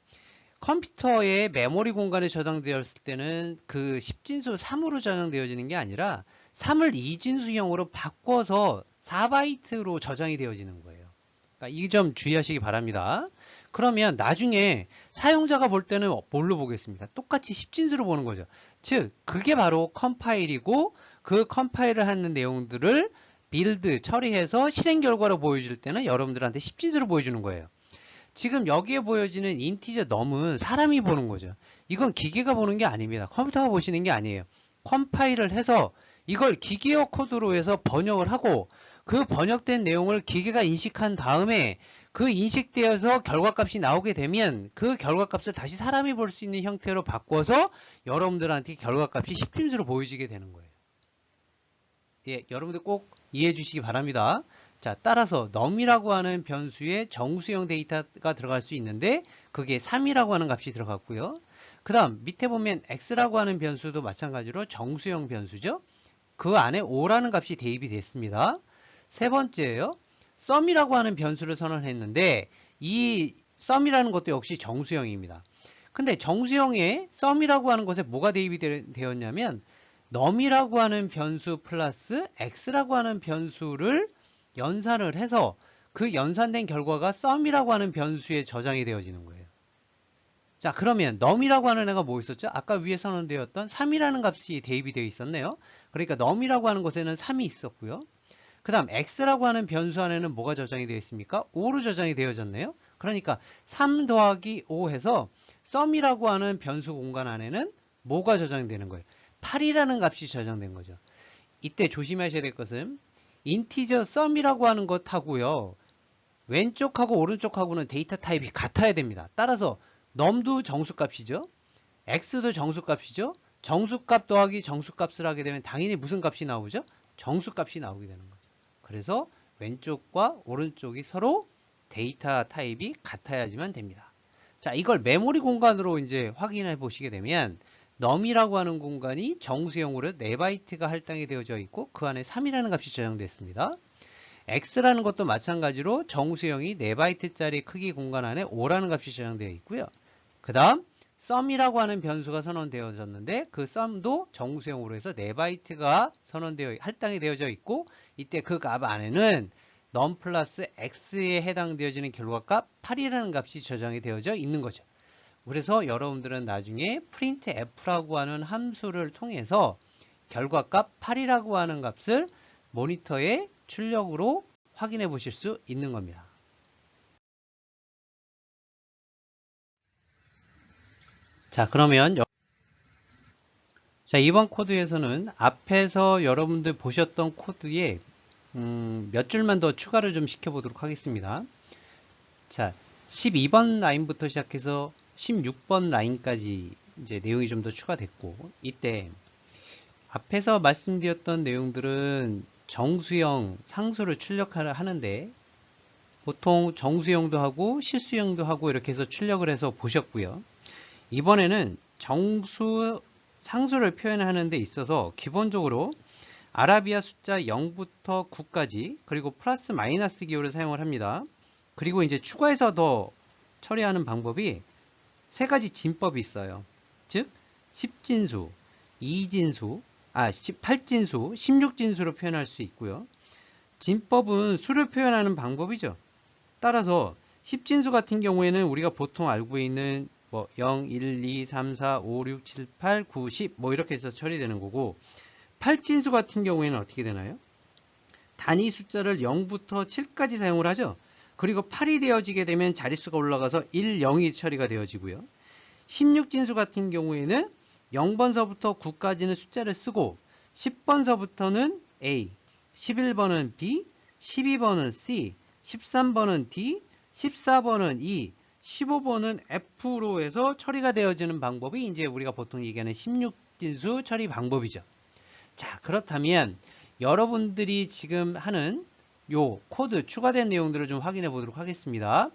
컴퓨터의 메모리 공간에 저장되었을 때는 그 10진수 3으로 저장되어지는 게 아니라 3을 2진수형으로 바꿔서 4바이트로 저장이 되어지는 거예요. 그러니까 이 점 주의하시기 바랍니다. 그러면 나중에 사용자가 볼 때는 뭘로 보겠습니까? 똑같이 10진수로 보는 거죠. 즉 그게 바로 컴파일이고 그 컴파일을 하는 내용들을 빌드 처리해서 실행 결과로 보여줄 때는 여러분들한테 10진수로 보여주는 거예요. 지금 여기에 보여지는 인티저 num은 사람이 보는 거죠. 이건 기계가 보는 게 아닙니다. 컴퓨터가 보시는 게 아니에요. 컴파일을 해서 이걸 기계어 코드로 해서 번역을 하고 그 번역된 내용을 기계가 인식한 다음에 그 인식되어서 결과값이 나오게 되면 그 결과값을 다시 사람이 볼 수 있는 형태로 바꿔서 여러분들한테 결과값이 10진수로 보여지게 되는 거예요. 예, 여러분들 꼭 이해해 주시기 바랍니다. 자, 따라서 num이라고 하는 변수에 정수형 데이터가 들어갈 수 있는데 그게 3이라고 하는 값이 들어갔고요. 그 다음 밑에 보면 x라고 하는 변수도 마찬가지로 정수형 변수죠. 그 안에 5라는 값이 대입이 됐습니다. 세 번째예요. sum이라고 하는 변수를 선언했는데 이 sum이라는 것도 역시 정수형입니다. 근데 정수형에 sum이라고 하는 것에 뭐가 대입이 되었냐면 num이라고 하는 변수 플러스 x라고 하는 변수를 연산을 해서 그 연산된 결과가 sum이라고 하는 변수에 저장이 되어지는 거예요. 자, 그러면 num이라고 하는 애가 뭐 있었죠? 아까 위에 선언되었던 3이라는 값이 대입이 되어 있었네요. 그러니까 num이라고 하는 것에는 3이 있었고요. 그 다음 x라고 하는 변수 안에는 뭐가 저장이 되어 있습니까? 5로 저장이 되어졌네요. 그러니까 3 더하기 5 해서 sum이라고 하는 변수 공간 안에는 뭐가 저장되는 거예요? 8이라는 값이 저장된 거죠. 이때 조심하셔야 될 것은 인티저 sum이라고 하는 것하고요. 왼쪽하고 오른쪽하고는 데이터 타입이 같아야 됩니다. 따라서 num도 정수값이죠. x도 정수값이죠. 정수값 더하기 정수값을 하게 되면 당연히 무슨 값이 나오죠? 정수값이 나오게 되는 거죠. 그래서 왼쪽과 오른쪽이 서로 데이터 타입이 같아야지만 됩니다. 자, 이걸 메모리 공간으로 이제 확인해 보시게 되면 num이라고 하는 공간이 정수형으로 4바이트가 할당이 되어져 있고 그 안에 3이라는 값이 저장됐습니다. x라는 것도 마찬가지로 정수형이 4바이트짜리 크기 공간 안에 5라는 값이 저장되어 있고요. 그 다음 sum이라고 하는 변수가 선언되어졌는데 그 sum도 정수형으로 해서 4바이트가 할당이 되어져 있고 이때 그 값 안에는 num 플러스 x에 해당되어지는 결과값 8이라는 값이 저장이 되어져 있는 거죠. 그래서 여러분들은 나중에 printf라고 하는 함수를 통해서 결과값 8이라고 하는 값을 모니터에 출력으로 확인해 보실 수 있는 겁니다. 자, 그러면 이번 코드에서는 앞에서 여러분들 보셨던 코드에 몇 줄만 더 추가를 좀 시켜보도록 하겠습니다. 자, 12번 라인부터 시작해서 16번 라인까지 이제 내용이 좀 더 추가됐고, 이때 앞에서 말씀드렸던 내용들은 정수형 상수를 출력하려 하는데 보통 정수형도 하고 실수형도 하고 이렇게 해서 출력을 해서 보셨고요. 이번에는 상수를 표현하는 데 있어서 기본적으로 아라비아 숫자 0부터 9까지 그리고 플러스 마이너스 기호를 사용을 합니다. 그리고 이제 추가해서 더 처리하는 방법이 세 가지 진법이 있어요. 즉 10진수, 2진수, 18진수, 16진수로 표현할 수 있고요. 진법은 수를 표현하는 방법이죠. 따라서 10진수 같은 경우에는 우리가 보통 알고 있는 0, 1, 2, 3, 4, 5, 6, 7, 8, 9, 10 이렇게 해서 처리되는 거고 8진수 같은 경우에는 어떻게 되나요? 단위 숫자를 0부터 7까지 사용을 하죠. 그리고 8이 되어지게 되면 자릿수가 올라가서 1, 0이 처리가 되어지고요. 16진수 같은 경우에는 0번서부터 9까지는 숫자를 쓰고 10번서부터는 A, 11번은 B, 12번은 C, 13번은 D, 14번은 E, 15번은 F로 해서 처리가 되어지는 방법이 이제 우리가 보통 얘기하는 16진수 처리 방법이죠. 자, 그렇다면 여러분들이 지금 하는 요 코드 추가된 내용들을 좀 확인해 보도록 하겠습니다.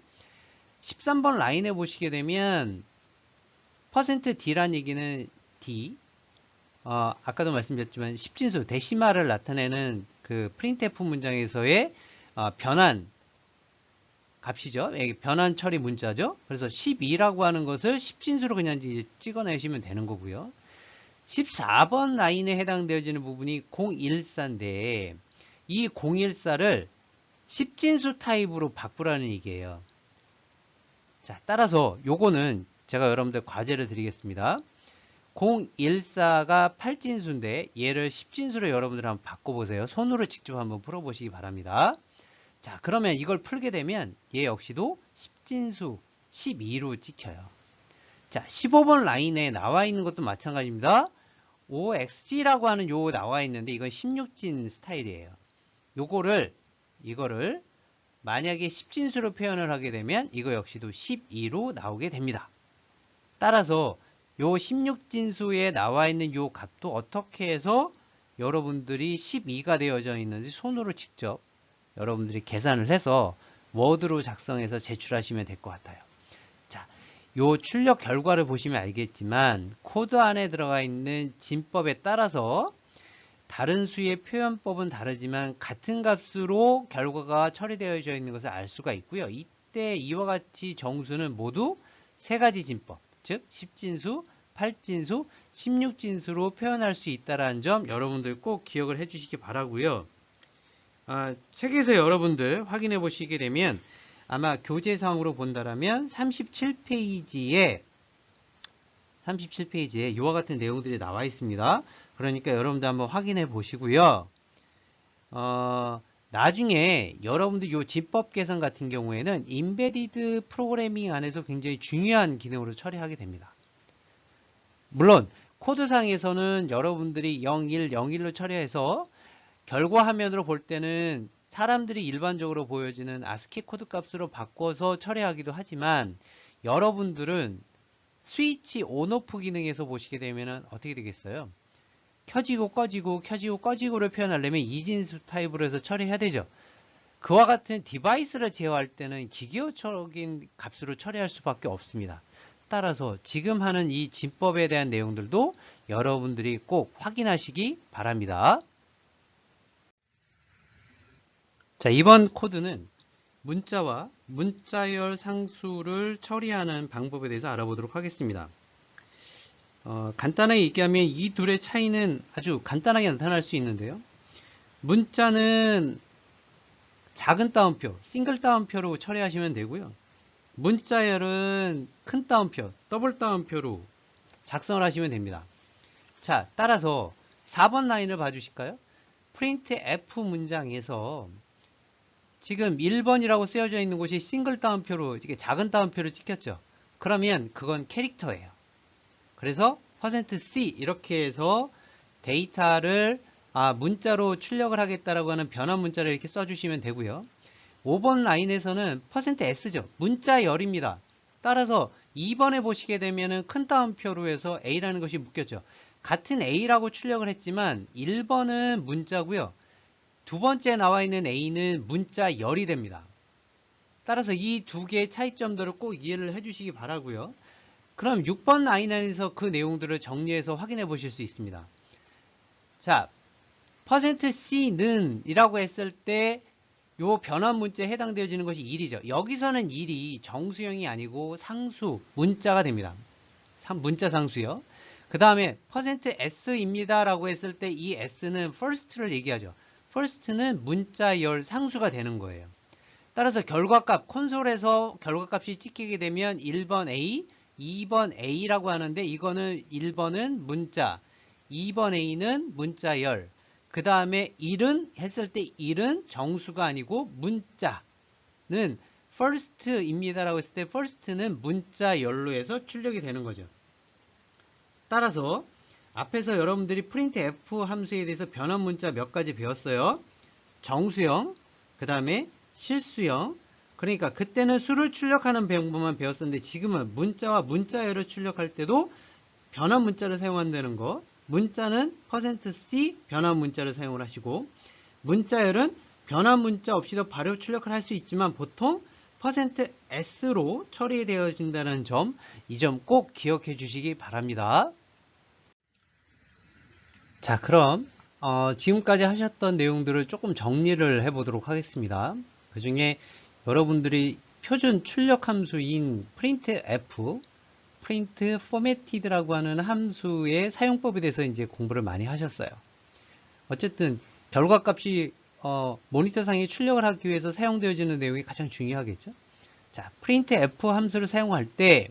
13번 라인에 보시게 되면 %D란 얘기는 D, 아까도 말씀드렸지만 10진수 데시말을 나타내는 그 printf 문장에서의 변환 값이죠. 변환 처리 문자죠. 그래서 12라고 하는 것을 10진수로 그냥 이제 찍어내시면 되는 거고요. 14번 라인에 해당되어지는 부분이 014인데 이 014를 10진수 타입으로 바꾸라는 얘기예요. 자, 따라서 요거는 제가 여러분들 과제를 드리겠습니다. 014가 8진수인데 얘를 10진수로 여러분들 한번 바꿔보세요. 손으로 직접 한번 풀어보시기 바랍니다. 자, 그러면 이걸 풀게 되면 얘 역시도 10진수 12로 찍혀요. 자, 15번 라인에 나와 있는 것도 마찬가지입니다. OXG라고 하는 요 나와 있는데 이건 16진 스타일이에요. 이거를 만약에 10진수로 표현을 하게 되면 이거 역시도 12로 나오게 됩니다. 따라서 요 16진수에 나와 있는 요 값도 어떻게 해서 여러분들이 12가 되어져 있는지 손으로 직접 여러분들이 계산을 해서 워드로 작성해서 제출하시면 될 것 같아요. 자, 요 출력 결과를 보시면 알겠지만 코드 안에 들어가 있는 진법에 따라서 다른 수의 표현법은 다르지만 같은 값으로 결과가 처리되어져 있는 것을 알 수가 있고요. 이때 이와 같이 정수는 모두 세 가지 진법, 즉 10진수, 8진수, 16진수로 표현할 수 있다는 점 여러분들 꼭 기억을 해 주시기 바라고요. 책에서 여러분들 확인해 보시게 되면 아마 교재상으로 본다라면 37페이지에 이와 같은 내용들이 나와 있습니다. 그러니까 여러분들 한번 확인해 보시고요. 나중에 여러분들 이 진법 계산 같은 경우에는 인베디드 프로그래밍 안에서 굉장히 중요한 기능으로 처리하게 됩니다. 물론 코드상에서는 여러분들이 01, 01로 처리해서 결과 화면으로 볼 때는 사람들이 일반적으로 보여지는 아스키 코드 값으로 바꿔서 처리하기도 하지만 여러분들은 스위치 온오프 기능에서 보시게 되면 어떻게 되겠어요? 켜지고 꺼지고 켜지고 꺼지고를 표현하려면 이진수 타입으로 해서 처리해야 되죠. 그와 같은 디바이스를 제어할 때는 기계적인 값으로 처리할 수밖에 없습니다. 따라서 지금 하는 이 진법에 대한 내용들도 여러분들이 꼭 확인하시기 바랍니다. 자, 이번 코드는 문자와 문자열 상수를 처리하는 방법에 대해서 알아보도록 하겠습니다. 간단하게 얘기하면 이 둘의 차이는 아주 간단하게 나타날 수 있는데요. 문자는 작은 따옴표, 싱글 따옴표로 처리하시면 되고요. 문자열은 큰 따옴표, 더블 따옴표로 작성을 하시면 됩니다. 자, 따라서 4번 라인을 봐주실까요? 프린트 F 문장에서 지금 1번이라고 쓰여져 있는 곳이 싱글 따옴표로 이게 작은 따옴표를 찍혔죠. 그러면 그건 캐릭터예요. 그래서 %C 이렇게 해서 데이터를 문자로 출력을 하겠다라고 하는 변환 문자를 이렇게 써주시면 되고요. 5번 라인에서는 %S죠. 문자열입니다. 따라서 2번에 보시게 되면은 큰 따옴표로 해서 A라는 것이 묶였죠. 같은 A라고 출력을 했지만 1번은 문자고요. 두 번째 나와 있는 A는 문자열이 됩니다. 따라서 이 두 개의 차이점들을 꼭 이해를 해주시기 바라고요. 그럼 6번 라인 안에서 그 내용들을 정리해서 확인해 보실 수 있습니다. 자, %C는 이라고 했을 때 요 변환 문자에 해당되어지는 것이 1이죠. 여기서는 1이 정수형이 아니고 상수, 문자가 됩니다. 문자 상수요. 그 다음에 %S입니다 라고 했을 때 이 S는 first를 얘기하죠. first는 문자열 상수가 되는 거예요. 따라서 결과값, 콘솔에서 결과값이 찍히게 되면 1번 A, 2번 A라고 하는데 이거는 1번은 문자, 2번 A는 문자열, 그 다음에 1은 했을 때 1은 정수가 아니고 문자는 first입니다 라고 했을 때 first는 문자열로 해서 출력이 되는 거죠. 따라서 앞에서 여러분들이 printf 함수에 대해서 변환 문자 몇 가지 배웠어요. 정수형, 그 다음에 실수형. 그러니까 그때는 수를 출력하는 방법만 배웠었는데 지금은 문자와 문자열을 출력할 때도 변환 문자를 사용한다는 거. 문자는 %C 변환 문자를 사용을 하시고 문자열은 변환 문자 없이도 바로 출력을 할 수 있지만 보통 %S로 처리되어진다는 점, 이 점 꼭 기억해 주시기 바랍니다. 자, 그럼 지금까지 하셨던 내용들을 조금 정리를 해보도록 하겠습니다. 그 중에 여러분들이 표준 출력 함수인 printf, print formatted라고 하는 함수의 사용법에 대해서 이제 공부를 많이 하셨어요. 어쨌든 결과값이 모니터상에 출력을 하기 위해서 사용되어지는 내용이 가장 중요하겠죠. 자, printf 함수를 사용할 때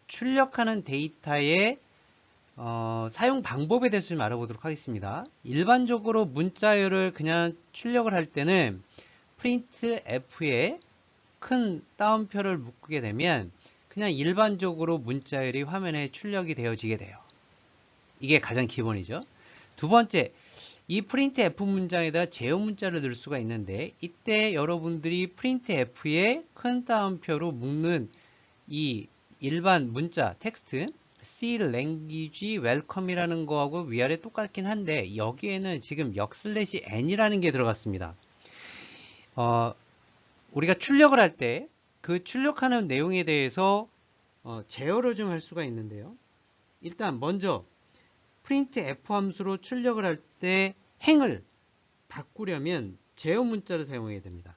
출력하는 데이터의 사용 방법에 대해서 좀 알아보도록 하겠습니다. 일반적으로 문자열을 그냥 출력을 할 때는 printf에 큰 따옴표를 묶게 되면 그냥 일반적으로 문자열이 화면에 출력이 되어지게 돼요. 이게 가장 기본이죠. 두 번째, 이 printf 문장에다 제어 문자를 넣을 수가 있는데 이때 여러분들이 printf에 큰 따옴표로 묶는 이 일반 문자 텍스트 C language welcome이라는 거하고 위아래 똑같긴 한데 여기에는 지금 역/n이라는 게 들어갔습니다. 우리가 출력을 할 때 그 출력하는 내용에 대해서 제어를 좀 할 수가 있는데요. 일단 먼저 printf 함수로 출력을 할 때 행을 바꾸려면 제어 문자를 사용해야 됩니다.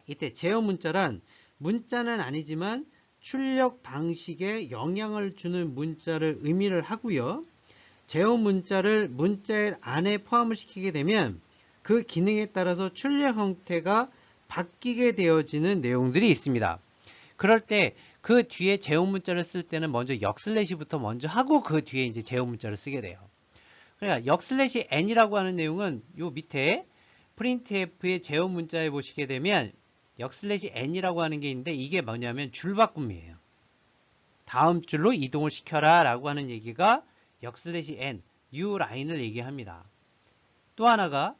이때 제어 문자란 문자는 아니지만 출력 방식에 영향을 주는 문자를 의미를 하고요. 제어 문자를 문자열 안에 포함을 시키게 되면 그 기능에 따라서 출력 형태가 바뀌게 되어지는 내용들이 있습니다. 그럴 때 그 뒤에 제어 문자를 쓸 때는 먼저 역/부터 먼저 하고 그 뒤에 이제 제어 문자를 쓰게 돼요. 그러니까 역/n이라고 하는 내용은 요 밑에 printf의 제어 문자에 보시게 되면 역/n이라고 하는 게 있는데 이게 뭐냐면 줄바꿈이에요. 다음 줄로 이동을 시켜라 라고 하는 얘기가 역/n, u 라인을 얘기합니다. 또 하나가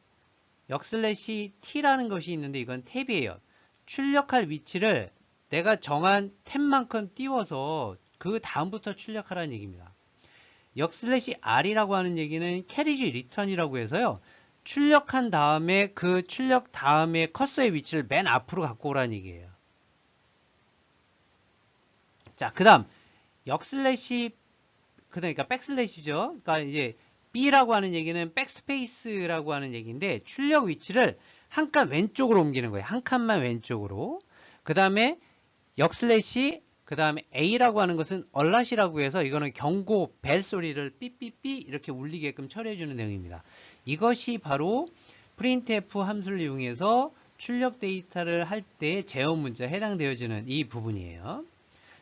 역/t라는 것이 있는데 이건 탭이에요. 출력할 위치를 내가 정한 탭만큼 띄워서 그 다음부터 출력하라는 얘기입니다. 역/r이라고 하는 얘기는 carriage return이라고 해서요. 출력한 다음에 그 출력 다음에 커서의 위치를 맨 앞으로 갖고 오라는 얘기예요. 자, 그 다음 그러니까 백슬래시죠. 그러니까 이제 B라고 하는 얘기는 백스페이스라고 하는 얘기인데 출력 위치를 한 칸 왼쪽으로 옮기는 거예요. 한 칸만 왼쪽으로. 그 다음에 역/ 그 다음에 A라고 하는 것은 alot이라고 해서 이거는 경고 벨 소리를 삐삐삐 이렇게 울리게끔 처리해주는 내용입니다. 이것이 바로 printf 함수를 이용해서 출력 데이터를 할 때 제어 문자에 해당되어지는 이 부분이에요.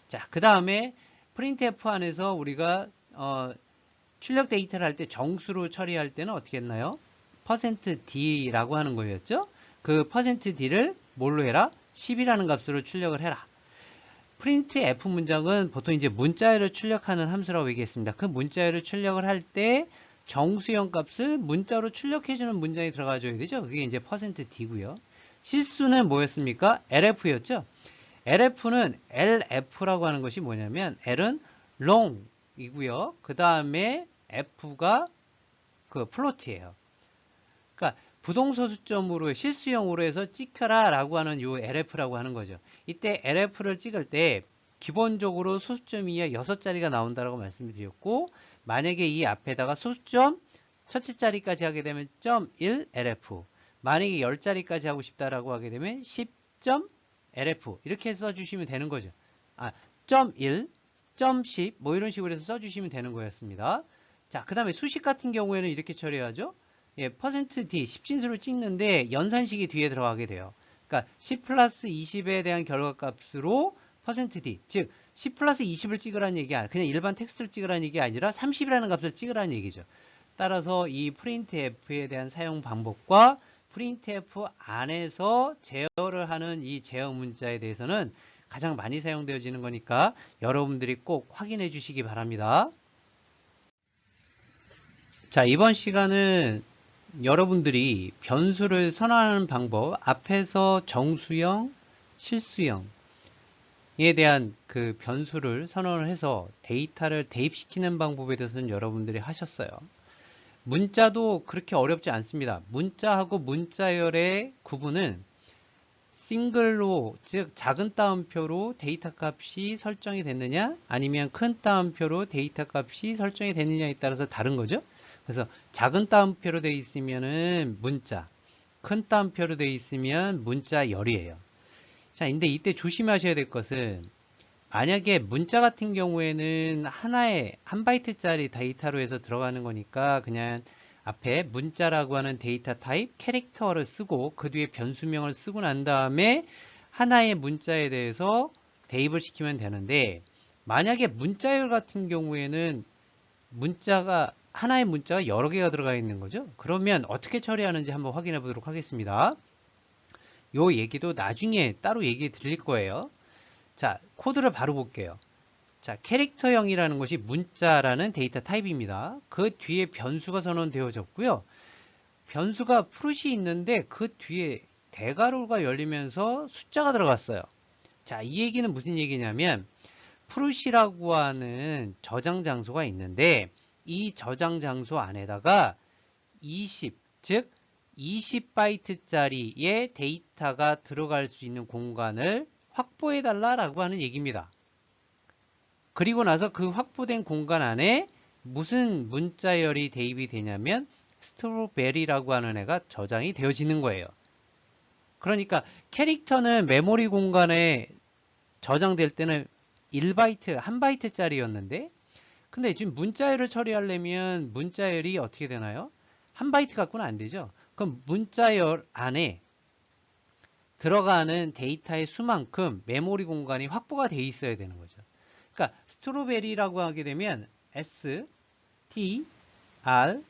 자, 그 다음에 printf 안에서 우리가 출력 데이터를 할 때 정수로 처리할 때는 어떻게 했나요? %d라고 하는 거였죠. 그 %d를 뭘로 해라? 10이라는 값으로 출력을 해라. printf 문장은 보통 이제 문자열을 출력하는 함수라고 얘기했습니다. 그 문자열을 출력을 할 때 정수형 값을 문자로 출력해주는 문장이 들어가줘야 되죠. 그게 이제 %d고요. 실수는 뭐였습니까? lf였죠. lf는 lf라고 하는 것이 뭐냐면 l은 long이고요. 그 다음에 f가 그 플로트예요. 그러니까 부동소수점으로 실수형으로 해서 찍혀라 라고 하는 요 lf라고 하는 거죠. 이때 lf를 찍을 때 기본적으로 소수점 이하 6자리가 나온다라고 말씀을 드렸고, 만약에 이 앞에다가 소수점 첫째 자리까지 하게 되면 .1 lf, 만약에 10자리까지 하고 싶다라고 하게 되면 10.lf 이렇게 해서 써주시면 되는 거죠. .1, .10 뭐 이런 식으로 해서 써주시면 되는 거였습니다. 자, 그 다음에 수식 같은 경우에는 이렇게 처리하죠. 예, %d 10진수를 찍는데 연산식이 뒤에 들어가게 돼요. 그러니까 10 플러스 20에 대한 결과값으로 %d, 즉 10 플러스 20을 찍으라는 얘기 아니라 그냥 일반 텍스트를 찍으라는 얘기 아니라 30이라는 값을 찍으라는 얘기죠. 따라서 이 printf에 대한 사용 방법과 printf 안에서 제어를 하는 이 제어 문자에 대해서는 가장 많이 사용되어지는 거니까 여러분들이 꼭 확인해 주시기 바랍니다. 자, 이번 시간은 여러분들이 변수를 선언하는 방법, 앞에서 정수형, 실수형에 대한 그 변수를 선언을 해서 데이터를 대입시키는 방법에 대해서는 여러분들이 하셨어요. 문자도 그렇게 어렵지 않습니다. 문자하고 문자열의 구분은 싱글로, 즉 작은 따옴표로 데이터 값이 설정이 됐느냐 아니면 큰 따옴표로 데이터 값이 설정이 됐느냐에 따라서 다른 거죠. 그래서 작은 따옴표로 되어 있으면은 문자, 큰 따옴표로 되어 있으면 문자열이에요. 자, 근데 이때 조심하셔야 될 것은, 만약에 문자 같은 경우에는 하나에 1바이트짜리 데이터로 해서 들어가는 거니까 그냥 앞에 문자라고 하는 데이터 타입 캐릭터를 쓰고 그 뒤에 변수명을 쓰고 난 다음에 하나의 문자에 대해서 대입을 시키면 되는데, 만약에 문자열 같은 경우에는 하나의 문자가 여러 개가 들어가 있는 거죠. 그러면 어떻게 처리하는지 한번 확인해 보도록 하겠습니다. 요 얘기도 나중에 따로 얘기 드릴 거예요. 자, 코드를 바로 볼게요. 자, 캐릭터형이라는 것이 문자라는 데이터 타입입니다. 그 뒤에 변수가 선언되어졌고요. 변수가 프룻이 있는데 그 뒤에 대괄호가 열리면서 숫자가 들어갔어요. 자, 이 얘기는 무슨 얘기냐면 프룻이라고 하는 저장 장소가 있는데 이 저장 장소 안에다가 20, 즉 20바이트짜리의 데이터가 들어갈 수 있는 공간을 확보해 달라라고 하는 얘기입니다. 그리고 나서 그 확보된 공간 안에 무슨 문자열이 대입이 되냐면 스트로베리라고 하는 애가 저장이 되어지는 거예요. 그러니까 캐릭터는 메모리 공간에 저장될 때는 1바이트, 1바이트짜리였는데, 근데 지금 문자열을 처리하려면 문자열이 어떻게 되나요? 1바이트 갖고는 안 되죠. 그럼 문자열 안에 들어가는 데이터의 수만큼 메모리 공간이 확보가 돼 있어야 되는 거죠. 그러니까 스트로베리라고 하게 되면 S, T, R,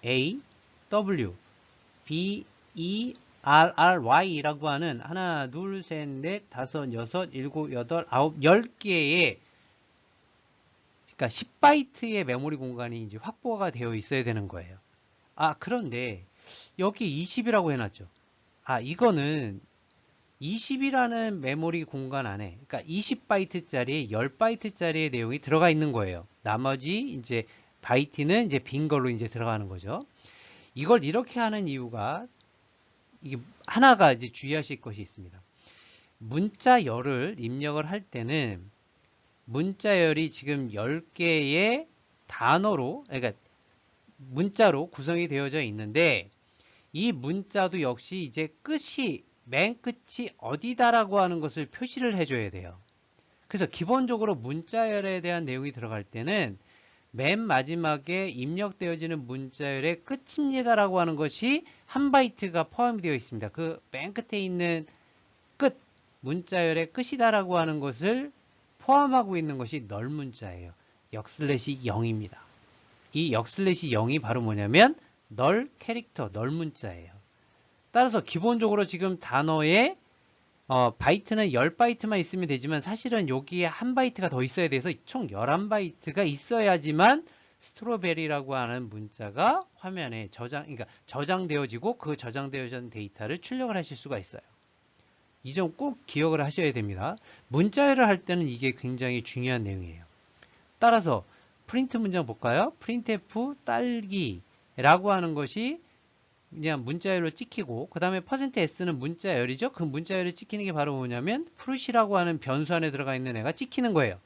A, W, B, E, R, R, Y라고 하는 하나, 둘, 셋, 넷, 다섯, 여섯, 일곱, 여덟, 아홉, 10개의, 그러니까 10바이트의 메모리 공간이 이제 확보가 되어 있어야 되는 거예요. 그런데 여기 20이라고 해놨죠. 이거는 20이라는 메모리 공간 안에, 그러니까 20바이트짜리, 10바이트짜리의 내용이 들어가 있는 거예요. 나머지 이제 바이트는 이제 빈 걸로 이제 들어가는 거죠. 이걸 이렇게 하는 이유가, 이게 하나가 이제 주의하실 것이 있습니다. 문자열을 입력을 할 때는 문자열이 지금 10개의 단어로, 그러니까 문자로 구성이 되어져 있는데, 이 문자도 역시 이제 맨 끝이 어디다라고 하는 것을 표시를 해줘야 돼요. 그래서 기본적으로 문자열에 대한 내용이 들어갈 때는 맨 마지막에 입력되어지는 문자열의 끝입니다라고 하는 것이 한 바이트가 포함이 되어 있습니다. 그 맨 끝에 있는 끝, 문자열의 끝이다라고 하는 것을 포함하고 있는 것이 널 문자예요. 역슬래시 0입니다. 이 역슬래시 0이 바로 뭐냐면 널 캐릭터, 널 문자예요. 따라서 기본적으로 지금 단어에 바이트는 10바이트만 있으면 되지만 사실은 여기에 한 바이트가 더 있어야 돼서 총 11바이트가 있어야지만 스트로베리라고 하는 문자가 화면에 그러니까 저장되어지고 그 저장되어진 데이터를 출력을 하실 수가 있어요. 이 점 꼭 기억을 하셔야 됩니다. 문자열을 할 때는 이게 굉장히 중요한 내용이에요. 따라서 프린트 문장 볼까요? printf 딸기라고 하는 것이 그냥 문자열로 찍히고 그 다음에 %s는 문자열이죠. 그 문자열을 찍히는 게 바로 뭐냐면 프루시라고 하는 변수 안에 들어가 있는 애가 찍히는 거예요.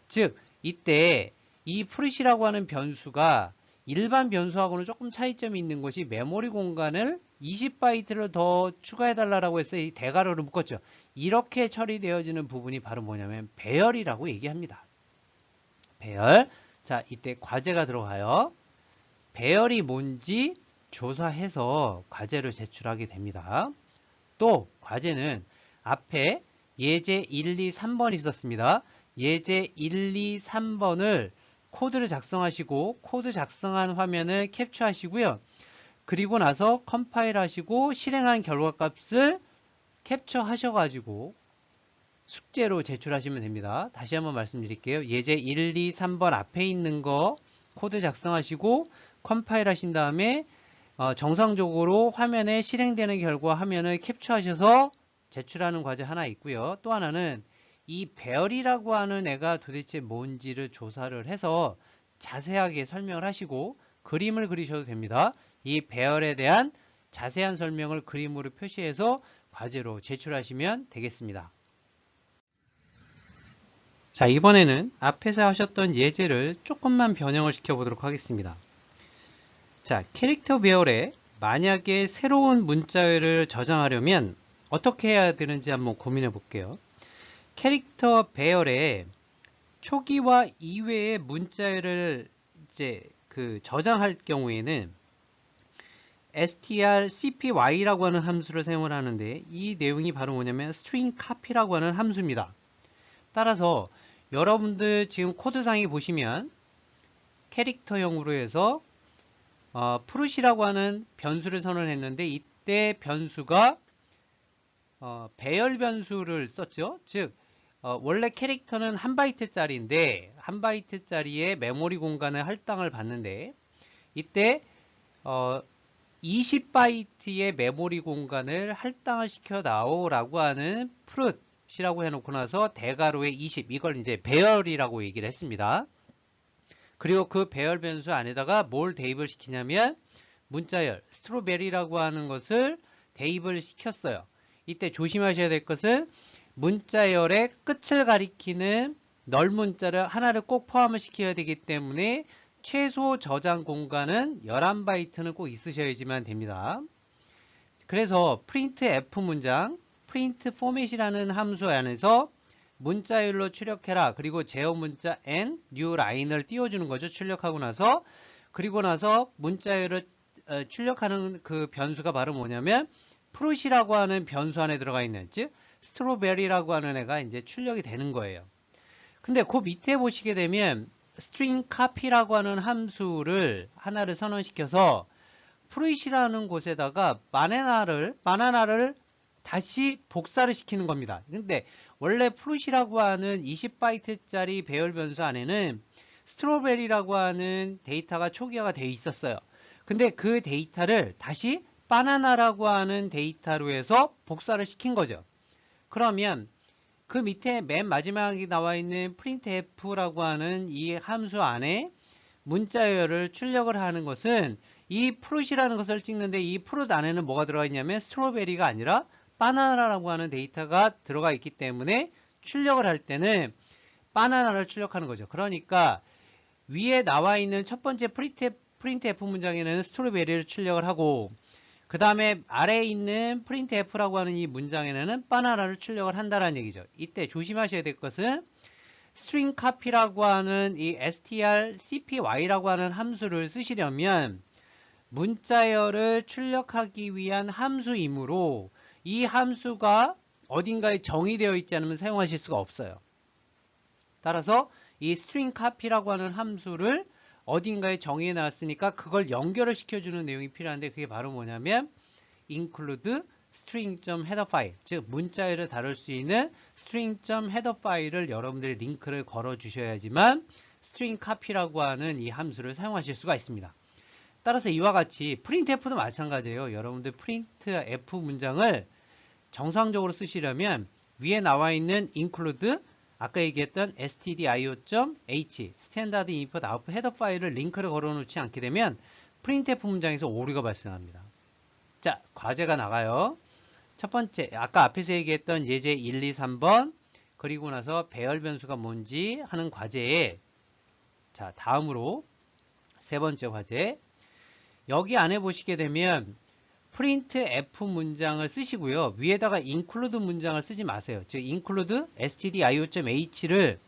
즉 이때 이 프루시라고 하는 변수가 일반 변수하고는 조금 차이점이 있는 것이 메모리 공간을 20바이트를 더 추가해 달라고 해서 이 대괄호를 묶었죠. 이렇게 처리되어지는 부분이 바로 뭐냐면 배열이라고 얘기합니다. 배열. 자, 이때 과제가 들어가요. 배열이 뭔지 조사해서 과제를 제출하게 됩니다. 또 과제는 앞에 예제 1, 2, 3번 있었습니다. 예제 1, 2, 3번을 코드를 작성하시고 코드 작성한 화면을 캡처하시고요. 그리고 나서 컴파일 하시고 실행한 결과값을 캡처하셔가지고 숙제로 제출하시면 됩니다. 다시 한번 말씀드릴게요. 예제 1, 2, 3번 앞에 있는 거 코드 작성하시고 컴파일 하신 다음에 정상적으로 화면에 실행되는 결과 화면을 캡처하셔서 제출하는 과제 하나 있고요. 또 하나는 이 배열이라고 하는 애가 도대체 뭔지를 조사를 해서 자세하게 설명을 하시고 그림을 그리셔도 됩니다. 이 배열에 대한 자세한 설명을 그림으로 표시해서 과제로 제출하시면 되겠습니다. 자, 이번에는 앞에서 하셨던 예제를 조금만 변형을 시켜보도록 하겠습니다. 자, 캐릭터 배열에 만약에 새로운 문자열을 저장하려면 어떻게 해야 되는지 한번 고민해 볼게요. 캐릭터 배열에 초기화 이외의 문자열을 이제 저장할 경우에는 strcpy라고 하는 함수를 사용을 하는데 이 내용이 바로 뭐냐면 string copy라고 하는 함수입니다. 따라서 여러분들 지금 코드상에 보시면 캐릭터형으로 해서 프루시라고 하는 변수를 선언했는데 이때 변수가 배열 변수를 썼죠. 즉 원래 캐릭터는 1바이트짜리인데 1바이트짜리의 메모리 공간을 할당을 받는데 이때 20바이트의 메모리 공간을 할당을 시켜 나오라고 하는 프룻이라고 해놓고 나서 대괄호의 20 이걸 이제 배열이라고 얘기를 했습니다. 그리고 그 배열 변수 안에다가 뭘 대입을 시키냐면 문자열 스트로베리라고 하는 것을 대입을 시켰어요. 이때 조심하셔야 될 것은 문자열의 끝을 가리키는 널 문자를 하나를 꼭 포함을 시켜야 되기 때문에 최소 저장 공간은 11바이트는 꼭 있으셔야지만 됩니다. 그래서 printf 문장, print format이라는 함수 안에서 문자열로 출력해라. 그리고 제어 문자 n new line을 띄워주는 거죠. 출력하고 나서 그리고 나서 문자열을 출력하는 그 변수가 바로 뭐냐면 프루시라고 하는 변수 안에 들어가 있는 즉 스트로베리라고 하는 애가 이제 출력이 되는 거예요. 근데 그 밑에 보시게 되면 string copy라고 하는 함수를 하나를 선언시켜서 프루시라는 곳에다가 바나나를 다시 복사를 시키는 겁니다. 근데 원래 프루시라고 하는 20바이트짜리 배열 변수 안에는 스트로베리라고 하는 데이터가 초기화가 되어 있었어요. 근데 그 데이터를 다시 바나나라고 하는 데이터로 해서 복사를 시킨 거죠. 그러면 그 밑에 맨 마지막에 나와 있는 printf라고 하는 이 함수 안에 문자열을 출력을 하는 것은 이 프룻이라는 것을 찍는데 이 프룻 안에는 뭐가 들어가 있냐면 스트로베리가 아니라 바나나라고 하는 데이터가 들어가 있기 때문에 출력을 할 때는 바나나를 출력하는 거죠. 그러니까 위에 나와 있는 첫 번째 printf 문장에는 스트로베리를 출력을 하고 그 다음에 아래에 있는 printf라고 하는 이 문장에는 바나나를 출력을 한다는 얘기죠. 이때 조심하셔야 될 것은 string copy라고 하는 이 strcpy라고 하는 함수를 쓰시려면 문자열을 출력하기 위한 함수이므로 이 함수가 어딘가에 정의되어 있지 않으면 사용하실 수가 없어요. 따라서 이 string copy라고 하는 함수를 어딘가에 정의해 놨으니까 그걸 연결을 시켜주는 내용이 필요한데 그게 바로 뭐냐면 include string.header 파일, 즉 문자열을 다룰 수 있는 string.header 파일을 여러분들이 링크를 걸어 주셔야지만 string copy라고 하는 이 함수를 사용하실 수가 있습니다. 따라서 이와 같이 printf도 마찬가지예요. 여러분들 printf 문장을 정상적으로 쓰시려면 위에 나와 있는 include 아까 얘기했던 stdio.h 스탠다드 인풋 아웃풋 헤더 파일을 링크를 걸어 놓지 않게 되면 printf 문장에서 오류가 발생합니다. 자, 과제가 나가요. 첫 번째, 아까 앞에서 얘기했던 예제 1, 2, 3번 그리고 나서 배열 변수가 뭔지 하는 과제에 자, 다음으로 세 번째 과제 여기 안에 보시게 되면 printf 문장을 쓰시고요. 위에다가 include 문장을 쓰지 마세요. 즉 include stdio.h를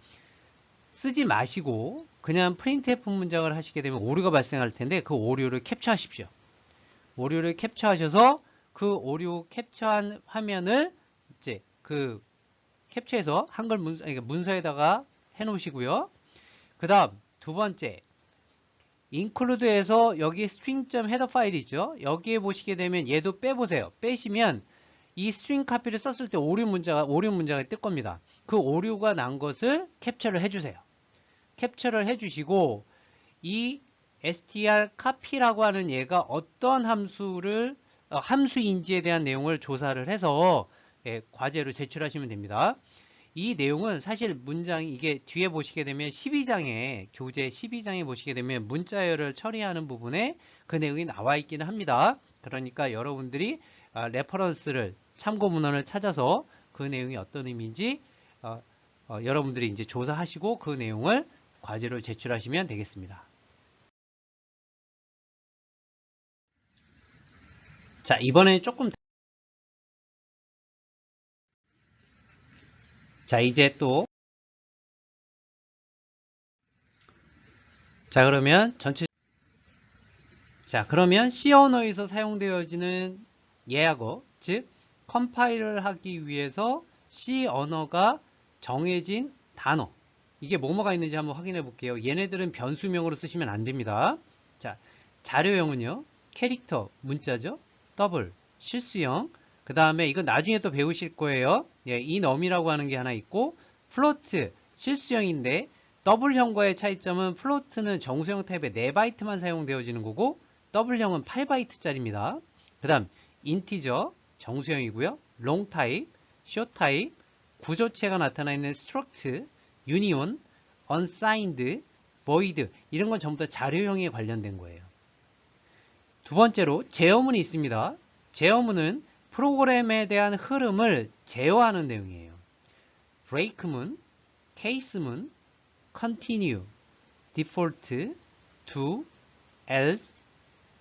쓰지 마시고 그냥 printf 문장을 하시게 되면 오류가 발생할 텐데 그 오류를 캡처하십시오. 오류를 캡처하셔서 그 오류 캡처한 화면을 이제 그 캡처해서 한글 문서에다가 해 놓으시고요. 그 다음 두 번째 include에서 여기 string.header 파일이 있죠. 여기에 보시게 되면 얘도 빼보세요. 빼시면 이 string copy를 썼을 때 오류 문자가 뜰 겁니다. 그 오류가 난 것을 캡처를 해주세요. 캡처를 해주시고 이 str copy라고 하는 얘가 어떤 함수인지에 대한 내용을 조사를 해서 과제로 제출하시면 됩니다. 이 내용은 사실 문장이 이게 뒤에 보시게 되면 12장에 교재 12장에 보시게 되면 문자열을 처리하는 부분에 그 내용이 나와 있기는 합니다. 그러니까 여러분들이 레퍼런스를 참고 문헌을 찾아서 그 내용이 어떤 의미인지 여러분들이 이제 조사하시고 그 내용을 과제로 제출하시면 되겠습니다. 자, 이번에 조금 자, 이제 또 자, 그러면 그러면 C 언어에서 사용되어지는 예하고 즉 컴파일을 하기 위해서 C 언어가 정해진 단어 이게 뭐뭐가 있는지 한번 확인해 볼게요. 얘네들은 변수명으로 쓰시면 안 됩니다. 자, 자료형은요. 캐릭터 문자죠. 더블 실수형 그 다음에 이건 나중에 또 배우실 거예요. 예, inum이라고 하는 게 하나 있고 플로트 실수형인데 더블형과의 차이점은 플로트는 정수형 타입의 4바이트만 사용되어지는 거고 더블형은 8바이트짜리입니다. 그 다음 인티저 정수형이고요. 롱 타입, 쇼 타입, 구조체가 나타나 있는 struct, union, unsigned, void 이런 건 전부 다 자료형에 관련된 거예요. 두 번째로 제어문이 있습니다. 제어문은 프로그램에 대한 흐름을 제어하는 내용이에요. break문, case문, continue, default, do, else,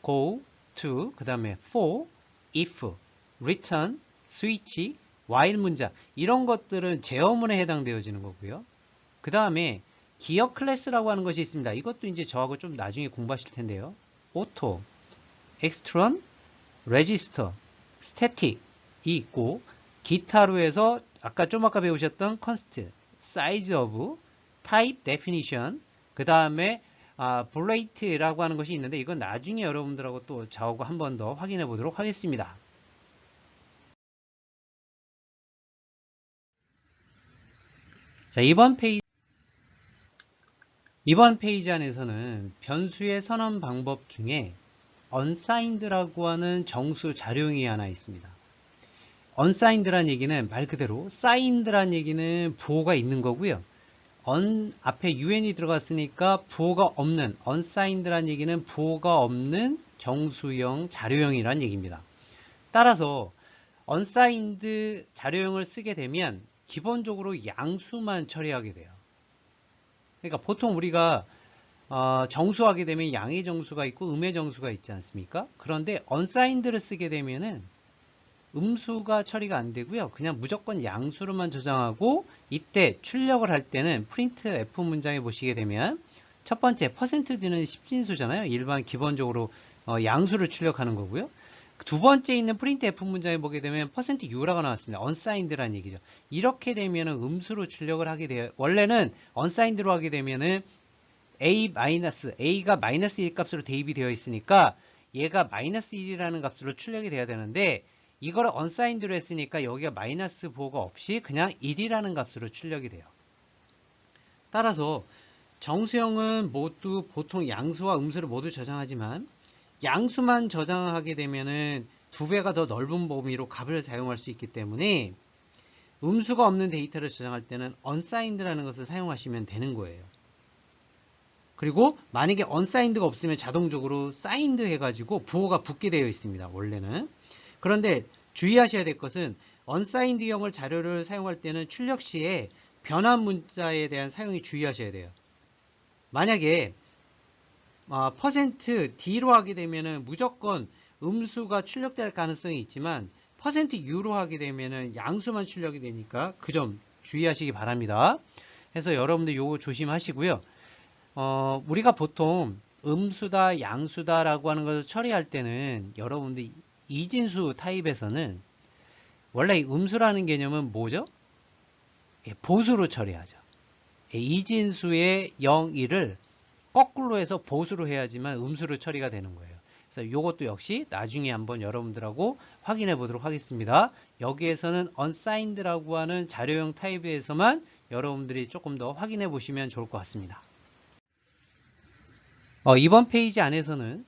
go, to, 그 다음에 for, if, return, switch, while 문자 이런 것들은 제어문에 해당되어지는 거고요. 그 다음에 기어 클래스라고 하는 것이 있습니다. 이것도 이제 저하고 좀 나중에 공부하실 텐데요. auto, extron, register, static이 있고 기타로 해서 아까 배우셨던 const, size of, type definition, 그 다음에 boolean라고 하는 것이 있는데 이건 나중에 여러분들하고 또 저하고 한 번 더 확인해 보도록 하겠습니다. 자, 이번 페이지 안에서는 변수의 선언 방법 중에 unsigned라고 하는 정수 자료형이 하나 있습니다. unsigned란 얘기는 말 그대로 signed란 얘기는 부호가 있는 거고요. 앞에 un이 들어갔으니까 부호가 없는 unsigned란 얘기는 부호가 없는 정수형 자료형이란 얘기입니다. 따라서 unsigned 자료형을 쓰게 되면 기본적으로 양수만 처리하게 돼요. 그러니까 보통 우리가 정수하게 되면 양의 정수가 있고 음의 정수가 있지 않습니까? 그런데 unsigned를 쓰게 되면은 음수가 처리가 안 되고요. 그냥 무조건 양수로만 저장하고 이때 출력을 할 때는 프린트 F 문장에 보시게 되면 첫 번째 %D는 십진수잖아요. 일반 기본적으로 양수를 출력하는 거고요. 두 번째 있는 프린트 F 문장에 보게 되면 %U라고 나왔습니다. unsigned라는 얘기죠. 이렇게 되면은 음수로 출력을 하게 돼요. 원래는 unsigned로 하게 되면은 A가 마이너스 1 값으로 대입이 되어 있으니까 얘가 마이너스 1이라는 값으로 출력이 돼야 되는데 이걸 unsigned로 했으니까 여기가 마이너스 보호가 없이 그냥 1이라는 값으로 출력이 돼요. 따라서 정수형은 모두 보통 양수와 음수를 모두 저장하지만 양수만 저장하게 되면은 2배가 더 넓은 범위로 값을 사용할 수 있기 때문에 음수가 없는 데이터를 저장할 때는 unsigned라는 것을 사용하시면 되는 거예요. 그리고 만약에 unsigned가 없으면 자동적으로 signed 해가지고 부호가 붙게 되어 있습니다. 원래는. 그런데 주의하셔야 될 것은 unsigned형을 자료를 사용할 때는 출력 시에 변환 문자에 대한 사용이 주의하셔야 돼요. 만약에 %D로 하게 되면은 무조건 음수가 출력될 가능성이 있지만 %U로 하게 되면은 양수만 출력이 되니까 그 점 주의하시기 바랍니다. 그래서 여러분들 요거 조심하시고요. 우리가 보통 음수다, 양수다라고 하는 것을 처리할 때는 여러분들 이진수 타입에서는 원래 음수라는 개념은 뭐죠? 보수로 처리하죠. 이진수의 0, 1을 거꾸로 해서 보수로 해야지만 음수로 처리가 되는 거예요. 그래서 이것도 역시 나중에 한번 여러분들하고 확인해 보도록 하겠습니다. 여기에서는 unsigned라고 하는 자료형 타입에 대해서만 여러분들이 조금 더 확인해 보시면 좋을 것 같습니다. 이번 페이지 안에서는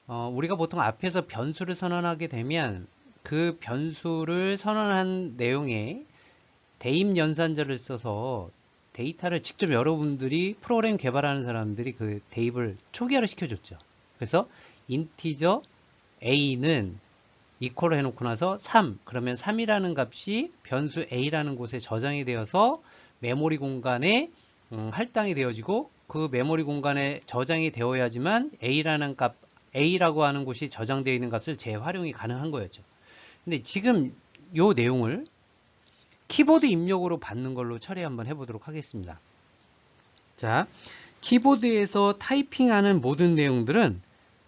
우리가 보통 앞에서 변수를 선언하게 되면 그 변수를 선언한 내용에 대입 연산자를 써서 데이터를 직접 여러분들이 프로그램 개발하는 사람들이 그 대입을 초기화를 시켜줬죠. 그래서 인티저 a는 이퀄을 해놓고 나서 3, 그러면 3이라는 값이 변수 a라는 곳에 저장이 되어서 메모리 공간에 할당이 되어지고 그 메모리 공간에 저장이 되어야지만 a라고 하는 곳이 저장되어 있는 값을 재활용이 가능한 거였죠. 근데 지금 이 내용을 키보드 입력으로 받는 걸로 처리 한번 해보도록 하겠습니다. 자, 키보드에서 타이핑하는 모든 내용들은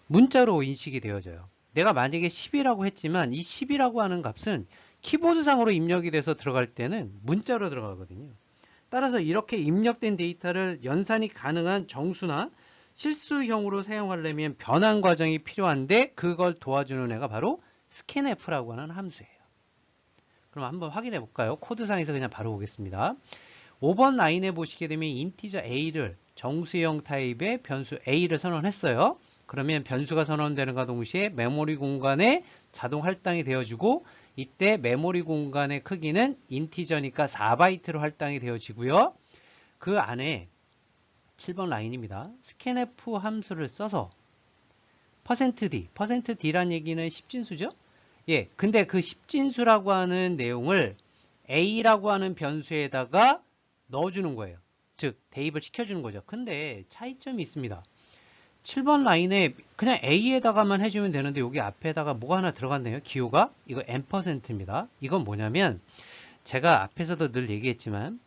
문자로 인식이 되어져요. 내가 만약에 10이라고 했지만 이 10이라고 하는 값은 키보드상으로 입력이 돼서 들어갈 때는 문자로 들어가거든요. 따라서 이렇게 입력된 데이터를 연산이 가능한 정수나 실수형으로 사용하려면 변환 과정이 필요한데 그걸 도와주는 애가 바로 scanf라고 하는 함수예요. 그럼 한번 확인해 볼까요? 코드상에서 그냥 바로 보겠습니다. 5번 라인에 보시게 되면 인티저 a를 정수형 타입의 변수 a를 선언했어요. 그러면 변수가 선언되는과 동시에 메모리 공간에 자동 할당이 되어지고 이때 메모리 공간의 크기는 인티저니까 4바이트로 할당이 되어지고요. 그 안에 7번 라인입니다. scanf 함수를 써서 %d 얘기는 십진수죠? 예, 근데 그 십진수라고 하는 내용을 a라고 하는 변수에다가 넣어주는 거예요. 즉 대입을 시켜주는 거죠. 근데 차이점이 있습니다. 7번 라인에 그냥 a에다가만 해주면 되는데 여기 앞에다가 뭐가 하나 들어갔네요. 기호가 이거 %입니다. 이건 뭐냐면 제가 앞에서도 늘 얘기했지만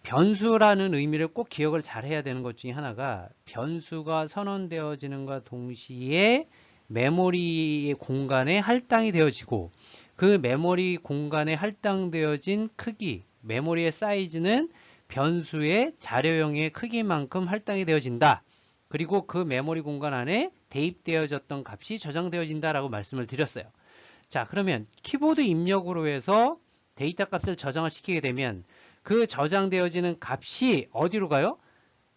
변수라는 의미를 꼭 기억을 잘 해야 되는 것 중에 하나가 변수가 선언되어지는과 동시에 메모리 공간에 할당이 되어지고 그 메모리 공간에 할당되어진 크기, 메모리의 사이즈는 변수의 자료형의 크기만큼 할당이 되어진다. 그리고 그 메모리 공간 안에 대입되어졌던 값이 저장되어진다라고 말씀을 드렸어요. 자, 그러면 키보드 입력으로 해서 데이터 값을 저장을 시키게 되면 그 저장되어지는 값이 어디로 가요?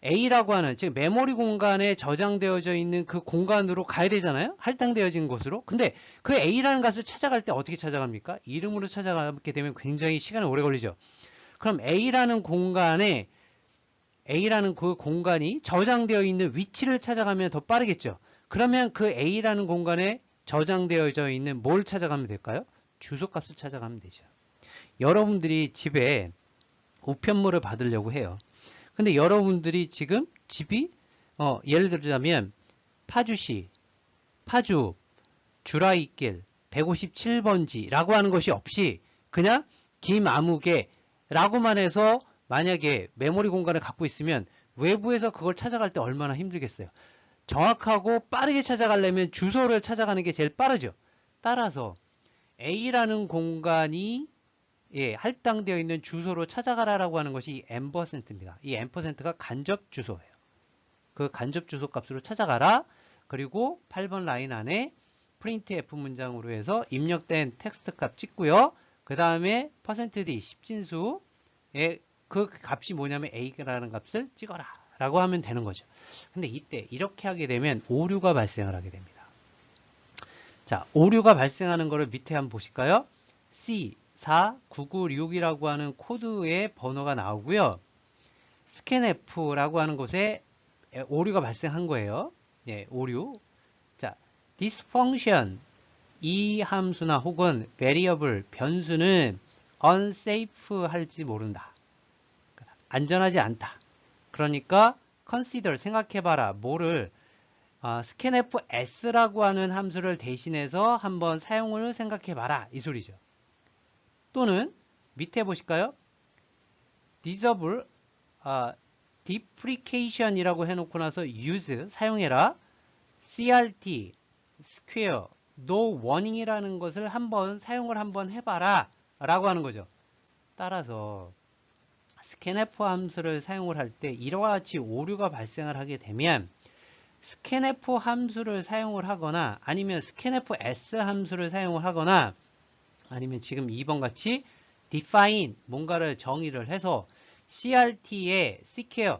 A라고 하는 즉 메모리 공간에 저장되어져 있는 그 공간으로 가야 되잖아요. 할당되어진 곳으로. 근데 그 A라는 값을 찾아갈 때 어떻게 찾아갑니까? 이름으로 찾아가게 되면 굉장히 시간이 오래 걸리죠. 그럼 A라는 그 공간이 저장되어 있는 위치를 찾아가면 더 빠르겠죠. 그러면 그 A라는 공간에 저장되어져 있는 뭘 찾아가면 될까요? 주소값을 찾아가면 되죠. 여러분들이 집에 우편물을 받으려고 해요. 근데 여러분들이 지금 집이 예를 들자면 파주시, 파주, 주라이길 157번지라고 하는 것이 없이 그냥 김아무개라고만 해서 만약에 메모리 공간을 갖고 있으면 외부에서 그걸 찾아갈 때 얼마나 힘들겠어요. 정확하고 빠르게 찾아가려면 주소를 찾아가는 게 제일 빠르죠. 따라서 A라는 공간이 할당되어 있는 주소로 찾아가라라고 하는 것이 %입니다. 이 %가 간접 주소예요. 그 간접 주소 값으로 찾아가라. 그리고 8번 라인 안에 printf 문장으로 해서 입력된 텍스트 값 찍고요. 그 다음에 %d 10진수의 그 값이 뭐냐면 a라는 값을 찍어라 라고 하면 되는 거죠. 근데 이때 이렇게 하게 되면 오류가 발생을 하게 됩니다. 자, 오류가 발생하는 거를 밑에 한번 보실까요? C4996이라고 하는 코드의 번호가 나오고요. scanf라고 하는 곳에 오류가 발생한 거예요. 오류. 자, this function, 이 함수나 혹은 variable, 변수는 unsafe 할지 모른다. 안전하지 않다. 그러니까 consider, 생각해봐라. 뭐를 scanfs라고 하는 함수를 대신해서 한번 사용을 생각해봐라. 이 소리죠. 또는 밑에 보실까요? disable, deprecation이라고 해놓고 나서 use, 사용해라. crt, square, no warning이라는 것을 한번 사용을 한번 해봐라 라고 하는 거죠. 따라서 scanf 함수를 사용을 할 때 이와 같이 오류가 발생을 하게 되면 scanf 함수를 사용을 하거나 아니면 scanfs 함수를 사용을 하거나 아니면 지금 2번 같이 define, 뭔가를 정의를 해서 crt에 secure,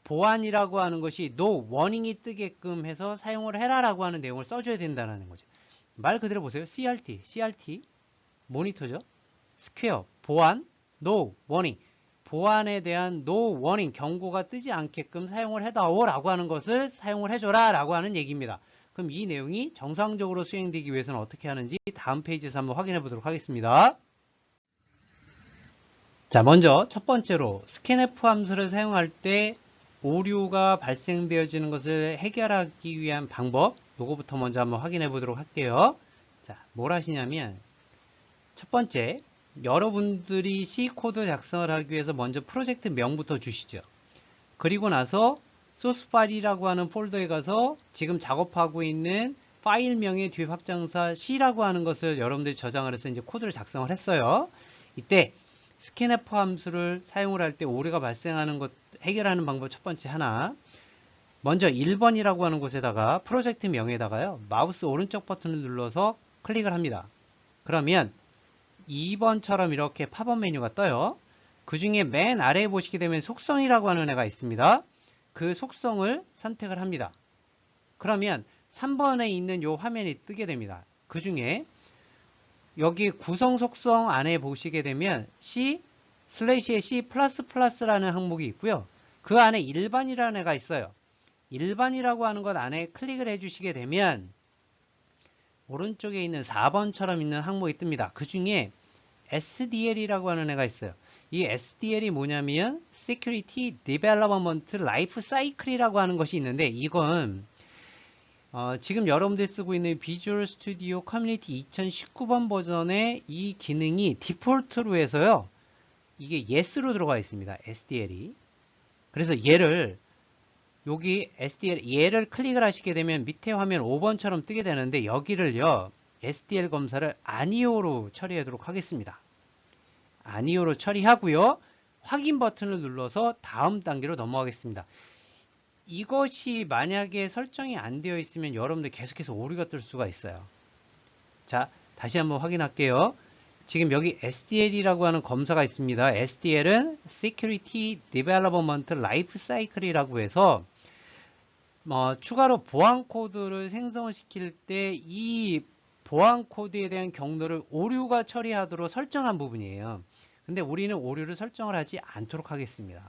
보안이라고 하는 것이 no warning이 뜨게끔 해서 사용을 해라라고 하는 내용을 써줘야 된다는 거죠. 말 그대로 보세요. CRT 모니터죠. secure, 보안, no warning, 보안에 대한 no warning, 경고가 뜨지 않게끔 사용을 해다오 라고 하는 것을 사용을 해줘라 라고 하는 얘기입니다. 그럼 이 내용이 정상적으로 수행되기 위해서는 어떻게 하는지 다음 페이지에서 한번 확인해 보도록 하겠습니다. 자, 먼저 첫 번째로 scanf 함수를 사용할 때 오류가 발생되어지는 것을 해결하기 위한 방법, 요거부터 먼저 한번 확인해 보도록 할게요. 자, 뭘 하시냐면 첫 번째, 여러분들이 C 코드 작성을 하기 위해서 먼저 프로젝트 명부터 주시죠. 그리고 나서 소스 파일이라고 하는 폴더에 가서 지금 작업하고 있는 파일명의 뒤 확장사 C라고 하는 것을 여러분들이 저장을 해서 이제 코드를 작성을 했어요. 이때 scanf 함수를 사용을 할 때 오류가 발생하는 것 해결하는 방법 첫 번째 하나, 먼저 1번이라고 하는 곳에다가 프로젝트 명에다가요 마우스 오른쪽 버튼을 눌러서 클릭을 합니다. 그러면 2번처럼 이렇게 팝업 메뉴가 떠요. 그 중에 맨 아래에 보시게 되면 속성이라고 하는 애가 있습니다. 그 속성을 선택을 합니다. 그러면 3번에 있는 요 화면이 뜨게 됩니다. 그 중에 여기 구성 속성 안에 보시게 되면 C/C++라는 항목이 있고요. 그 안에 일반이라는 애가 있어요. 일반이라고 하는 것 안에 클릭을 해주시게 되면 오른쪽에 있는 4번처럼 있는 항목이 뜹니다. 그 중에 SDL이라고 하는 애가 있어요. 이 SDL이 뭐냐면 Security Development Life Cycle이라고 하는 것이 있는데 이건 지금 여러분들이 쓰고 있는 비주얼 스튜디오 커뮤니티 2019번 버전의 이 기능이 디폴트로 해서요. 이게 yes로 들어가 있습니다. SDL이. 그래서 얘를 여기 SDL 얘를 클릭을 하시게 되면 밑에 화면 5번처럼 뜨게 되는데 여기를요. SDL 검사를 아니오로 처리하도록 하겠습니다. 아니오로 처리하고요. 확인 버튼을 눌러서 다음 단계로 넘어가겠습니다. 이것이 만약에 설정이 안 되어 있으면 여러분들 계속해서 오류가 뜰 수가 있어요. 자, 다시 한번 확인할게요. 지금 여기 SDL이라고 하는 검사가 있습니다. SDL은 Security Development Life Cycle이라고 해서 추가로 보안 코드를 생성을 시킬 때 이 보안 코드에 대한 경로를 오류가 처리하도록 설정한 부분이에요. 근데 우리는 오류를 설정을 하지 않도록 하겠습니다.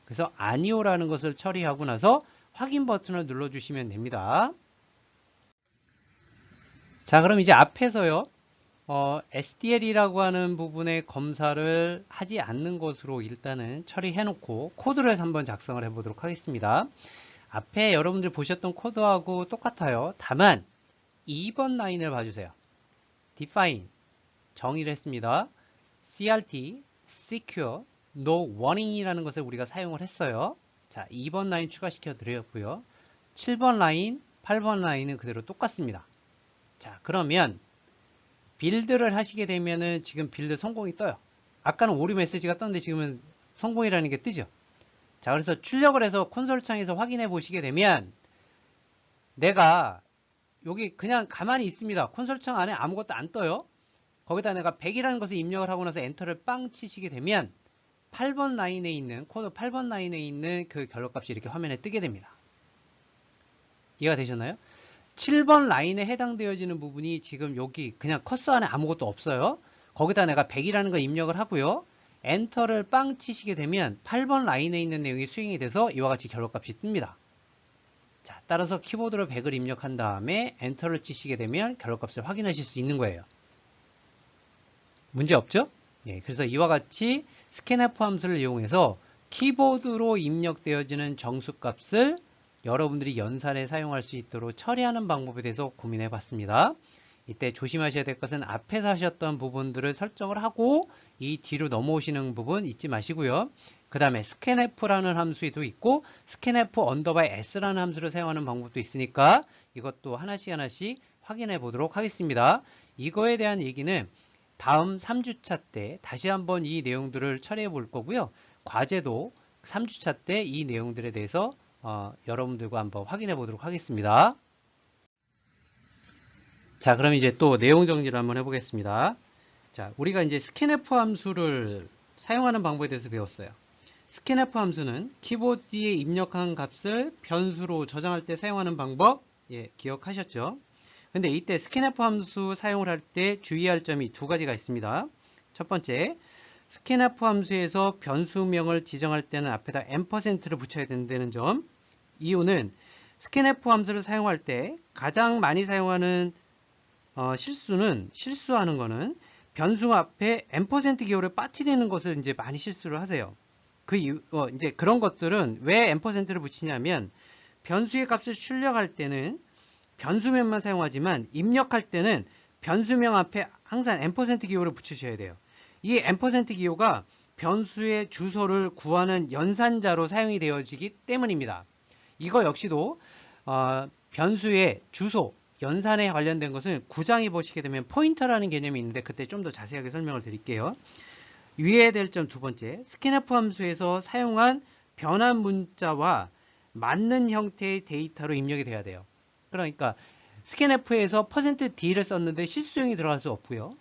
그래서 아니오라는 것을 처리하고 나서 확인 버튼을 눌러주시면 됩니다. 자, 그럼 이제 앞에서요. SDL이라고 하는 부분의 검사를 하지 않는 것으로 일단은 처리해 놓고 코드를 한번 작성을 해 보도록 하겠습니다. 앞에 여러분들 보셨던 코드하고 똑같아요. 다만 2번 라인을 봐주세요. define 정의를 했습니다. crt secure no warning이라는 것을 우리가 사용을 했어요. 자, 2번 라인 추가시켜 드렸고요. 7번 라인, 8번 라인은 그대로 똑같습니다. 자, 그러면 빌드를 하시게 되면은 지금 빌드 성공이 떠요. 아까는 오류 메시지가 떴는데 지금은 성공이라는 게 뜨죠. 자, 그래서 출력을 해서 콘솔 창에서 확인해 보시게 되면 내가 여기 그냥 가만히 있습니다. 콘솔 창 안에 아무것도 안 떠요. 거기다 내가 100이라는 것을 입력을 하고 나서 엔터를 빵 치시게 되면 8번 라인에 있는 코드 8번 라인에 있는 그 결과값이 이렇게 화면에 뜨게 됩니다. 이해가 되셨나요? 7번 라인에 해당되어지는 부분이 지금 여기 그냥 커서 안에 아무것도 없어요. 거기다 내가 100이라는 걸 입력을 하고요. 엔터를 빵 치시게 되면 8번 라인에 있는 내용이 수행이 돼서 이와 같이 결과값이 뜹니다. 자, 따라서 키보드로 100을 입력한 다음에 엔터를 치시게 되면 결과값을 확인하실 수 있는 거예요. 문제 없죠? 예, 그래서 이와 같이 스캔F 함수를 이용해서 키보드로 입력되어지는 정수값을 여러분들이 연산에 사용할 수 있도록 처리하는 방법에 대해서 고민해 봤습니다. 이때 조심하셔야 될 것은 앞에서 하셨던 부분들을 설정을 하고 이 뒤로 넘어오시는 부분 잊지 마시고요. 그 다음에 scanf라는 함수도 있고 scanf 언더바이 s라는 함수를 사용하는 방법도 있으니까 이것도 하나씩 확인해 보도록 하겠습니다. 이거에 대한 얘기는 다음 3주차 때 다시 한번 이 내용들을 처리해 볼 거고요. 과제도 3주차 때 이 내용들에 대해서 여러분들과 한번 확인해 보도록 하겠습니다. 자, 그럼 이제 또 내용 정리를 한번 해보겠습니다. 자, 우리가 이제 scanf 함수를 사용하는 방법에 대해서 배웠어요. scanf 함수는 키보드에 입력한 값을 변수로 저장할 때 사용하는 방법, 예, 기억하셨죠? 근데 이때 scanf 함수 사용을 할 때 주의할 점이 두 가지가 있습니다. 첫 번째, scanf 함수에서 변수명을 지정할 때는 앞에다 %를 붙여야 된다는 점. 이유는 scanf 함수를 사용할 때 가장 많이 사용하는 실수하는 거는 변수 앞에 %, 기호를 빠뜨리는 것을 이제 많이 실수를 하세요. 그 이유, 이제 그런 것들은 왜 %를 붙이냐면 변수의 값을 출력할 때는 변수명만 사용하지만 입력할 때는 변수명 앞에 항상 %, 기호를 붙이셔야 돼요. 이 %, 기호가 변수의 주소를 구하는 연산자로 사용이 되어지기 때문입니다. 이거 역시도 변수의 주소, 연산에 관련된 것은 9장에 보시게 되면 포인터라는 개념이 있는데 그때 좀 더 자세하게 설명을 드릴게요. 유의해야 될 점 두 번째, scanf 함수에서 사용한 변환 문자와 맞는 형태의 데이터로 입력이 돼야 돼요. 그러니까 scanf에서 %d를 썼는데 실수형이 들어갈 수 없고요.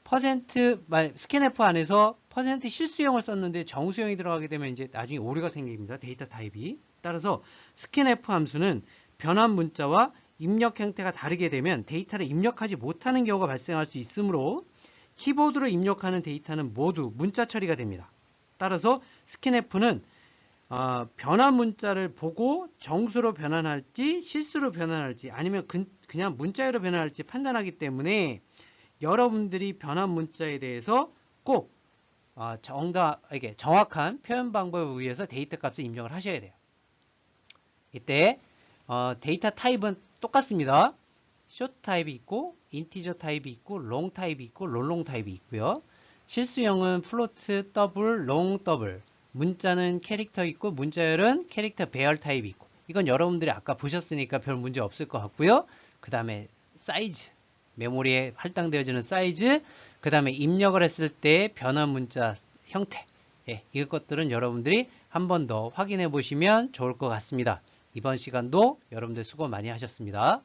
scanf 안에서 %실수형을 썼는데 정수형이 들어가게 되면 이제 나중에 오류가 생깁니다. 데이터 타입이. 따라서 scanf 함수는 변환 문자와 입력 형태가 다르게 되면 데이터를 입력하지 못하는 경우가 발생할 수 있으므로 키보드로 입력하는 데이터는 모두 문자 처리가 됩니다. 따라서 scanf는 변환 문자를 보고 정수로 변환할지 실수로 변환할지 아니면 그냥 문자로 변환할지 판단하기 때문에 여러분들이 변환 문자에 대해서 꼭 정확한 표현 방법에 의해서 데이터 값을 입력을 하셔야 돼요. 이때 데이터 타입은 똑같습니다. short 타입이 있고 integer 타입이 있고 long 타입이 있고 long 타입이 있고요. 실수형은 float, double, long, double. 문자는 캐릭터 있고 문자열은 캐릭터 배열 타입이 있고 이건 여러분들이 아까 보셨으니까 별 문제 없을 것 같고요. 그 다음에 사이즈, 메모리에 할당되어지는 사이즈, 그 다음에 입력을 했을 때 변환 문자 형태, 예, 이것들은 여러분들이 한 번 더 확인해 보시면 좋을 것 같습니다. 이번 시간도 여러분들 수고 많이 하셨습니다.